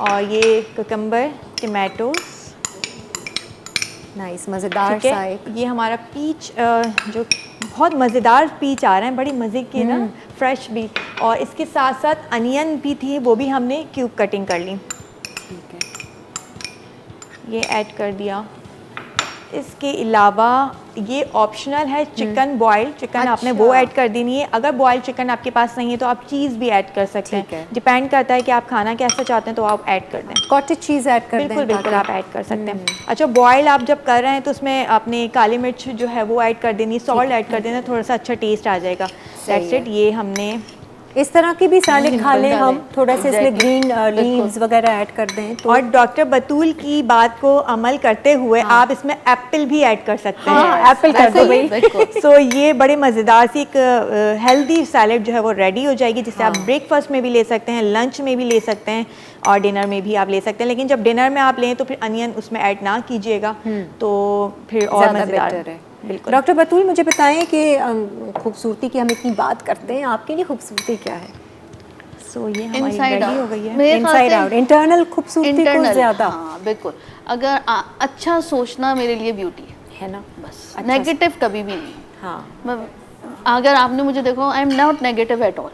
और ये कुकम्बर, टमाटोज, नाइस, मज़ेदार ठीक सा है। एक। ये हमारा पीच जो बहुत मज़ेदार पीच आ रहे हैं, बड़ी मज़े के ना, फ्रेश भी, और इसके साथ साथ अनियन भी थी, वो भी हमने क्यूब कटिंग कर ली। ठीक है। ये ऐड कर दिया। इसके अलावा ये ऑप्शनल है, चिकन बॉइल्ड चिकन आपने वो अच्छा। ऐड कर देनी है। अगर बॉइल्ड चिकन आपके पास नहीं है तो आप चीज़ भी ऐड कर सकते ठीक है। हैं, डिपेंड करता है कि आप खाना कैसा चाहते हैं, तो आप ऐड कर दें। कॉटेज चीज़ ऐड कर दें। बिल्कुल बिल्कुल, ताकि- आप ऐड कर सकते हैं। अच्छा, बॉयल आप जब कर रहे हैं तो उसमें आपने काली मिर्च जो है वो ऐड कर देनी, सॉल्ट ऐड कर देना, थोड़ा सा अच्छा टेस्ट आ जाएगा। That's it. ये हमने इस तरह की भी सैलेड खा लें हम, थोड़ा सा इसमें Exactly. ग्रीन लीव्स वगैरह ऐड कर दें तो। और डॉक्टर बतूल की बात को अमल करते हुए आप इसमें एप्पल भी ऐड कर सकते हैं। हाँ, एप्पल कर दो भाई। बिल्कुल। सो ये बड़े मज़ेदार सी एक हेल्दी सैलेड जो है वो रेडी हो जाएगी, जिसे आप ब्रेकफास्ट में भी ले सकते हैं, लंच में भी ले सकते हैं, और डिनर में भी आप ले सकते हैं। लेकिन जब डिनर में आप लें तो फिर अनियन उसमें ऐड ना कीजिएगा, तो फिर और ज़्यादा मज़ेदार बेहतर है। बिल्कुल। डॉक्टर बतूल, मुझे बताएं कि खूबसूरती की हम इतनी बात करते हैं, आपके लिए खूबसूरती क्या है? सो ये हमारी इनसाइड रेडी हो गई है। मेरे ख्याल इनसाइड से आउट, इंटरनल खूबसूरती को इंटरनल, ज़्यादा हाँ बिल्कुल। अगर अच्छा सोचना मेरे लिए ब्यूटी है ना। बस, अच्छा नेगेटिव कभी भी नहीं। हाँ। मैं, अगर आपने मुझे देखो, I am not negative at all.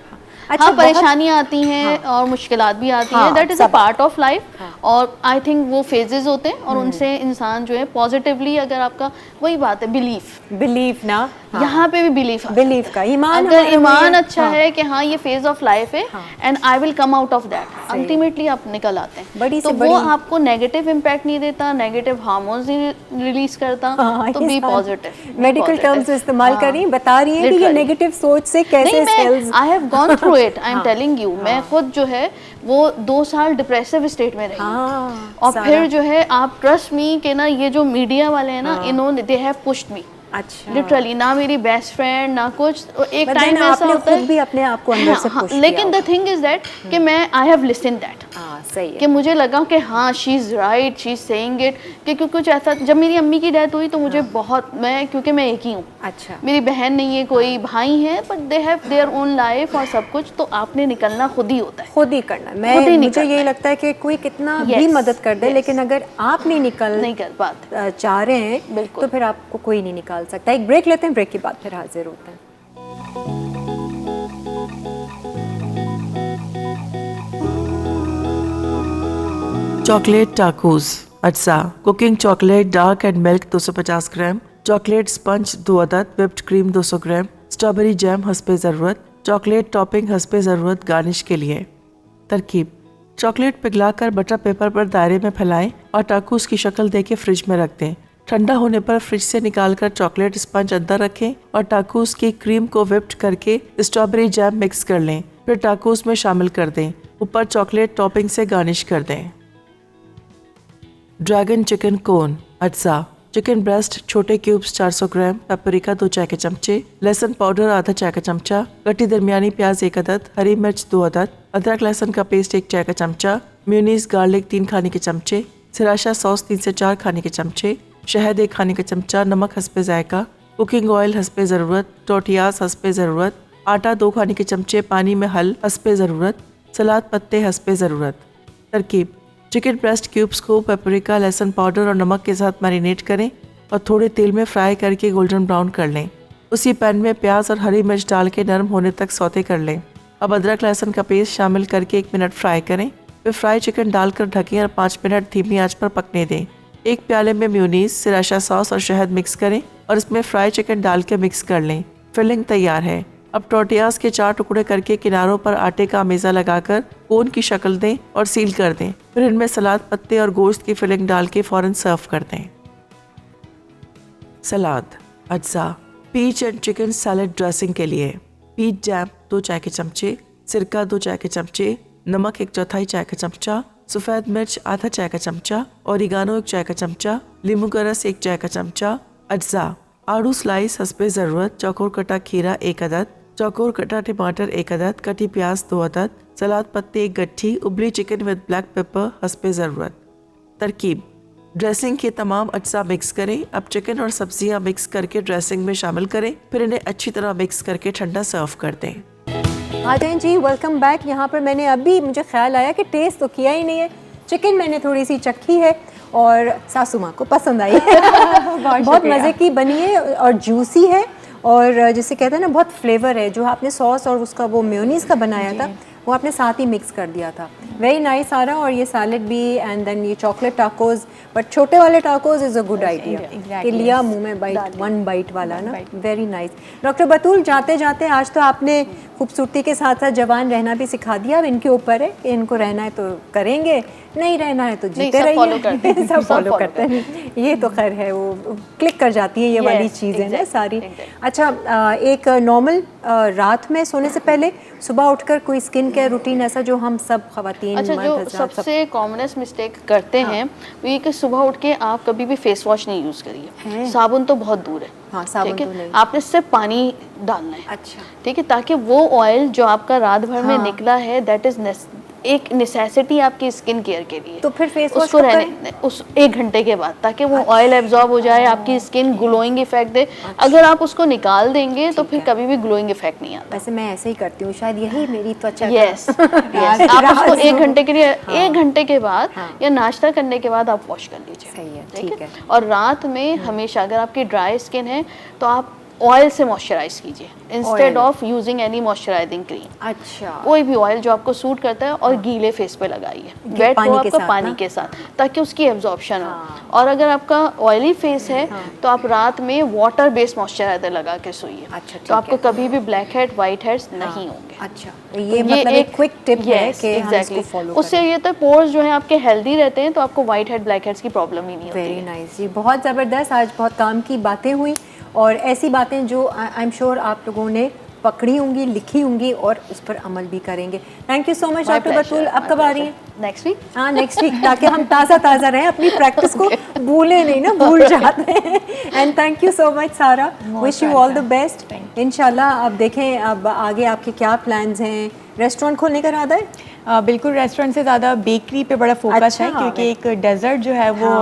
अच्छा, हाँ, बहुत- परेशानियाँ आती हैं और मुश्किलात भी आती हाँ, हैं, दैट इज़ अ सब- पार्ट ऑफ लाइफ। और आई थिंक वो फेजेस होते हैं, और उनसे इंसान जो है पॉजिटिवली, अगर आपका वही बात है बिलीफ, बिलीफ ना। यहाँ पे भी बिलीफ, बिलीफ का ईमान, अगर हमारा ईमान वही है। अच्छा है कि हाँ ये फेज ऑफ लाइफ है and I will come out of that, ultimately आप निकल आते हैं। बड़ी तो से वो बड़ी- आपको नेगेटिव इम्पैक्ट नहीं देता, नेगेटिव हार्मोन्स नहीं रिलीज करता। हाँ, तो ये बी सारे पॉजिटिव, मेडिकल टर्म्स इस्तेमाल कर रही हैं, बता रही हैं कि ये Literally. नेगेटिव सोच से कैसे नहीं, सेल्स। मैं I have gone through it, I am telling you. मैं खुद जो है वो 2 साल डिप्रेसिव स्टेट में रही। हाँ, और सारा। फिर जो है, आप ट्रस्ट मी कि ना, ये जो मीडिया वाले हैं ना, इन्होंने दे हैव पुश्ड मी अच्छा, लिटरली। ना मेरी बेस्ट फ्रेंड, ना कुछ। एक But टाइम then ऐसा आपने होता खुद है, भी अपने आप को अंदर से हाँ, push लेकिन किया द थिंग इज दैट कि मैं आई हैव लिसन दैट, हाँ, सही है। कि मुझे लगा कि हाँ she is right, she is saying it. कि क्योंकि कुछ ऐसा, जब मेरी अम्मी की डेथ हुई तो मुझे बहुत, मैं, क्योंकि मैं एक ही हूँ, अच्छा, मेरी बहन नहीं है, कोई भाई है, but they have their own life और सब कुछ, तो आपने निकलना खुद ही होता है। खुद ही करना है। खुद मैं ही मुझे निकलना यही है। लगता है कि कोई कितना भी Yes, मदद कर दे, yes. लेकिन अगर आप नहीं नहीं कर पाते। चाह रहे हैं बिल्कुल। तो फिर आपको कोई नहीं निकाल सकता। एक ब्रेक लेते हैं, ब्रेक के बाद फिर हाजिर होते हैं। चॉकलेट टाकोस अज्जा cooking chocolate dark and milk 250 gram, chocolate sponge 2 अदद, व्हिप्ड क्रीम 200 ग्राम, स्ट्रॉबेरी जैम हस्बे ज़रूरत, चॉकलेट टॉपिंग हस्बे ज़रूरत गार्निश के लिए। तरकीब: चॉकलेट पिघलाकर बटर पेपर पर दायरे में फैलाएं और टाकोस की शक्ल देके फ्रिज में रख दें। ठंडा होने पर फ्रिज से निकालकर चॉकलेट स्पंज अंदर रखें और टाकोस की क्रीम को व्हिप्ड करके स्ट्रॉबेरी जैम मिक्स कर लें। फिर टाकोस में शामिल कर दें। ऊपर चॉकलेट टॉपिंग से गार्निश कर दें। ड्रैगन चिकन कोन अज्जा चिकन ब्रेस्ट छोटे क्यूब्स 400 ग्राम, पेपरिका 2 चाय के चमचे, लहसुन पाउडर आधा चाय का चमचा, कटी दरमियानी प्याज 1 अदद, हरी मिर्च 2 अदद, अदरक लहसुन का पेस्ट 1 चाय का चमचा, म्यूनीस गार्लिक 3 खाने के चमचे, सिराशा सॉस 3 से 4 खाने के चमचे, शहद 1 खाने का चमचा, नमक हस्बे जायका, कुकिंग ऑयल हस्बे ज़रूरत, टोटियास हस्बे ज़रूरत, आटा 2 खाने के चमचे पानी में हल हस्बे ज़रूरत, सलाद पत्ते हस्बे ज़रूरत। तरकीब: चिकन ब्रेस्ट क्यूब्स को पेपरिका, लहसुन पाउडर और नमक के साथ मैरिनेट करें और थोड़े तेल में फ्राई करके गोल्डन ब्राउन कर लें। उसी पैन में प्याज और हरी मिर्च डाल के नरम होने तक सौते कर लें। अब अदरक लहसुन का पेस्ट शामिल करके 1 मिनट फ्राई करें। फिर फ्राई चिकन डालकर ढकें और 5 मिनट धीमी आंच पर पकने दें। एक प्याले में म्यूनीस, सिराशा सॉस और शहद मिक्स करें और इसमें फ्राई चिकन डाल के मिक्स कर लें। फिलिंग तैयार है। अब टोर्टियाज के 4 टुकड़े करके किनारों पर आटे का मेज़ा लगाकर कोन की शक्ल दें और सील कर दें। फिर इनमें सलाद पत्ते और गोश्त की फिलिंग डाल के फौरन सर्व कर दें। सलाद अज्जा। Peach and chicken salad dressing के लिए पीच जैम 2 चाय के चमचे, सिरका 2 चाय के चमचे, नमक 1/4 चाय का चमचा, सफ़ेद मिर्च आधा चाय का चमचा, ओरिगानो 1 चाय का चमचा, नींबू का रस 1 चाय का चमचा। अज्जा आड़ू स्लाइस हस्बे ज़रूरत, चौकोर कटा खीरा 1 अदद, चौकोर कटा टमाटर 1 अदद, कटी प्याज 2 अदद, सलाद पत्ते 1 गट्ठी, उबली चिकन विद ब्लैक पेपर हस्बे ज़रूरत। तरकीब ड्रेसिंग के तमाम अज्जा मिक्स करें। अब चिकन और सब्जियां मिक्स करके ड्रेसिंग में शामिल करें, फिर इन्हें अच्छी तरह मिक्स करके ठंडा सर्व कर दें। आदेन जी वेलकम बैक। यहाँ पर मैंने अभी मुझे ख्याल आया कि टेस्ट तो किया ही नहीं है। चिकन मैंने थोड़ी सी चखी है और सासू माँ को पसंद आई है। बहुत मज़े की बनी है और जूसी है और जिसे कहते हैं ना बहुत फ्लेवर है। जो आपने सॉस और उसका वो मेयोनीज़ का बनाया था वो आपने साथ ही मिक्स कर दिया था। वेरी नाइस सारा। और ये सैलेड भी एंड देन ये चॉकलेट टाकोज, बट छोटे वाले tacos is a good idea कि लिया मुंह में बाइट, 1 बाइट वाला ना। Very nice. डॉक्टर बतूल जाते जाते आज तो आपने खूबसूरती के साथ साथ जवान रहना भी सिखा दिया। अब इनके ऊपर है कि इनको रहना है तो करेंगे, नहीं रहना है तो जीते रहिए। सब फॉलो करते हैं। ये तो खैर है, वो क्लिक कर जाती है ये वाली चीज़ें ना सारी। अच्छा एक नॉर्मल रात में सोने से पहले सुबह उठकर कोई स्किन केयर रूटीन ऐसा जो हम सब खवातीन अच्छा, जो सबसे कॉमनेस्ट मिस्टेक करते हैं वो ये कि सुबह उठ के आप कभी भी फेस वॉश नहीं यूज़ करिए। साबुन तो बहुत दूर है। हाँ, साबुन तो नहीं। आपने सिर्फ पानी डालना है। अच्छा, ठीक है, ताकि वो ऑयल जो आपका रात भर में निकला है दैट इज एक नेसेसिटी आपकी स्किन केयर के लिए। तो फिर फेस वॉश उसको रहने उस 1 घंटे के बाद, ताकि वो ऑयल एब्जॉर्ब हो जाए, आपकी स्किन ग्लोइंग इफेक्ट दे। अगर आप उसको निकाल देंगे तो फिर कभी भी ग्लोइंग इफेक्ट नहीं आता। वैसे मैं ऐसे ही करती हूँ, शायद यही मेरी त्वचा यस आप उसको 1 घंटे के लिए 1 घंटे के बाद या नाश्ता करने के बाद आप वॉश कर लीजिए। सही है, ठीक है। और रात में हमेशा अगर आपकी ड्राई स्किन है तो आप ऑयल से मॉइस्चराइज कीजिए instead of using any moisturising cream. अच्छा, कोई भी ऑयल जो आपको सूट करता है और गीले फेस पे लगाइए, वेट हो आपका पानी के साथ, ताकि उसकी एब्जॉर्प्शन हो। और अगर आपका ऑयली फेस है तो आप रात में वाटर बेस्ड मॉइस्चराइजर लगा के सोइए। अच्छा, तो आपको कभी भी ब्लैक हेड व्हाइट हेड्स नहीं होंगे। अच्छा, ये मतलब एक क्विक टिप है कि हम इसको फॉलो करें। उससे ये तो पोर्स जो है आपके हेल्दी रहते हैं, तो आपको व्हाइट हेड ब्लैक हेड्स की प्रॉब्लम ही नहीं होती। वेरी नाइस जी, बहुत ज़बरदस्त। आज बहुत काम की बातें हुई और ऐसी बातें जो आई एम श्योर आप लोगों ने पकड़ी होंगी, लिखी होंगी और उस पर अमल भी करेंगे। Thank you so much doctor Batool. अब कब आ रही है? Next week. हाँ, नेक्स्ट वीक, ताकि हम ताज़ा रहें, अपनी प्रैक्टिस को भूले नहीं ना, भूल जाते हैं। And thank you so much Sara, wish you all the best. इंशाल्लाह अब देखें अब आगे आपके क्या प्लान्स हैं। रेस्टोरेंट खोलने का इरादा है? बिल्कुल, रेस्टोरेंट से ज़्यादा बेकरी पे बड़ा फोकस अच्छा, है, क्योंकि एक डेजर्ट जो है वो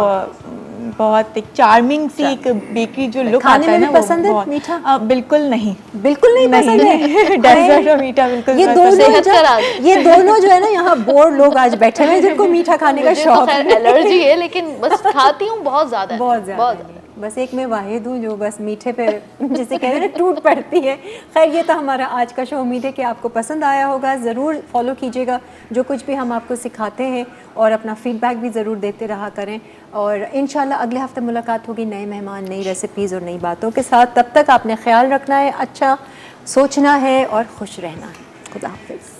बहुत एक चार्मिंग सी एक बेकरी जो लुक खाने आता है में ना, भी पसंद है बहुत मीठा? बिल्कुल नहीं, बिल्कुल नहीं पसंद है डेजर्ट और मीठा बिल्कुल ये पसंद दोनों नहीं। जो ये दोनों जो है ना, यहाँ बोर लोग आज बैठे हुए हैं जिनको मीठा खाने का मुझे तो शौक खैर है। एलर्जी है, लेकिन बस खाती हूँ बहुत ज़्यादा। बहुत ज़्यादा बस एक मैं वाहिद हूँ जो बस मीठे पे जिसे कहते हैं ना टूट पड़ती है। खैर, ये तो हमारा आज का शो। उम्मीद है कि आपको पसंद आया होगा। ज़रूर फॉलो कीजिएगा जो कुछ भी हम आपको सिखाते हैं और अपना फीडबैक भी ज़रूर देते रहा करें। और इंशाल्लाह अगले हफ्ते मुलाकात होगी नए मेहमान, नई रेसिपीज़ और नई बातों के साथ। तब तक आपने ख्याल रखना है, अच्छा सोचना है और खुश रहना है। खुदा हाफिज़।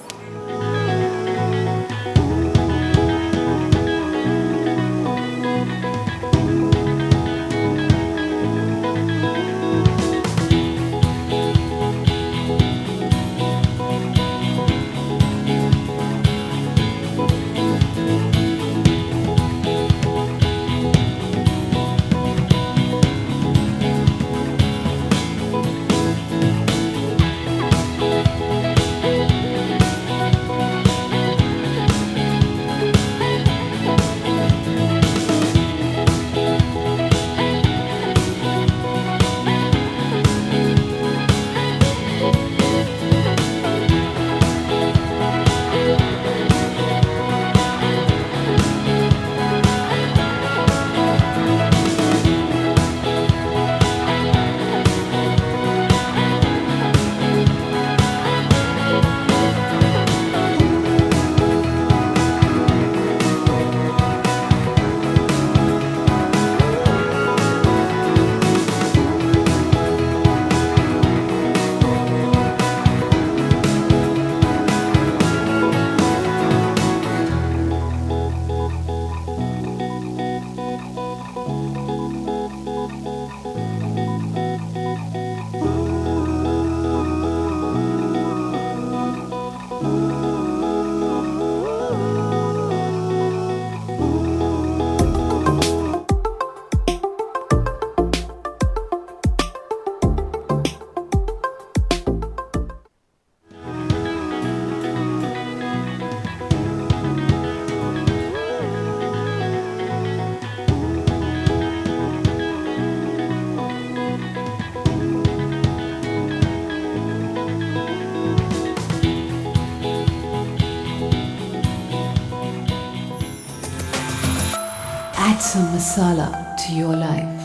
Add some masala to your life.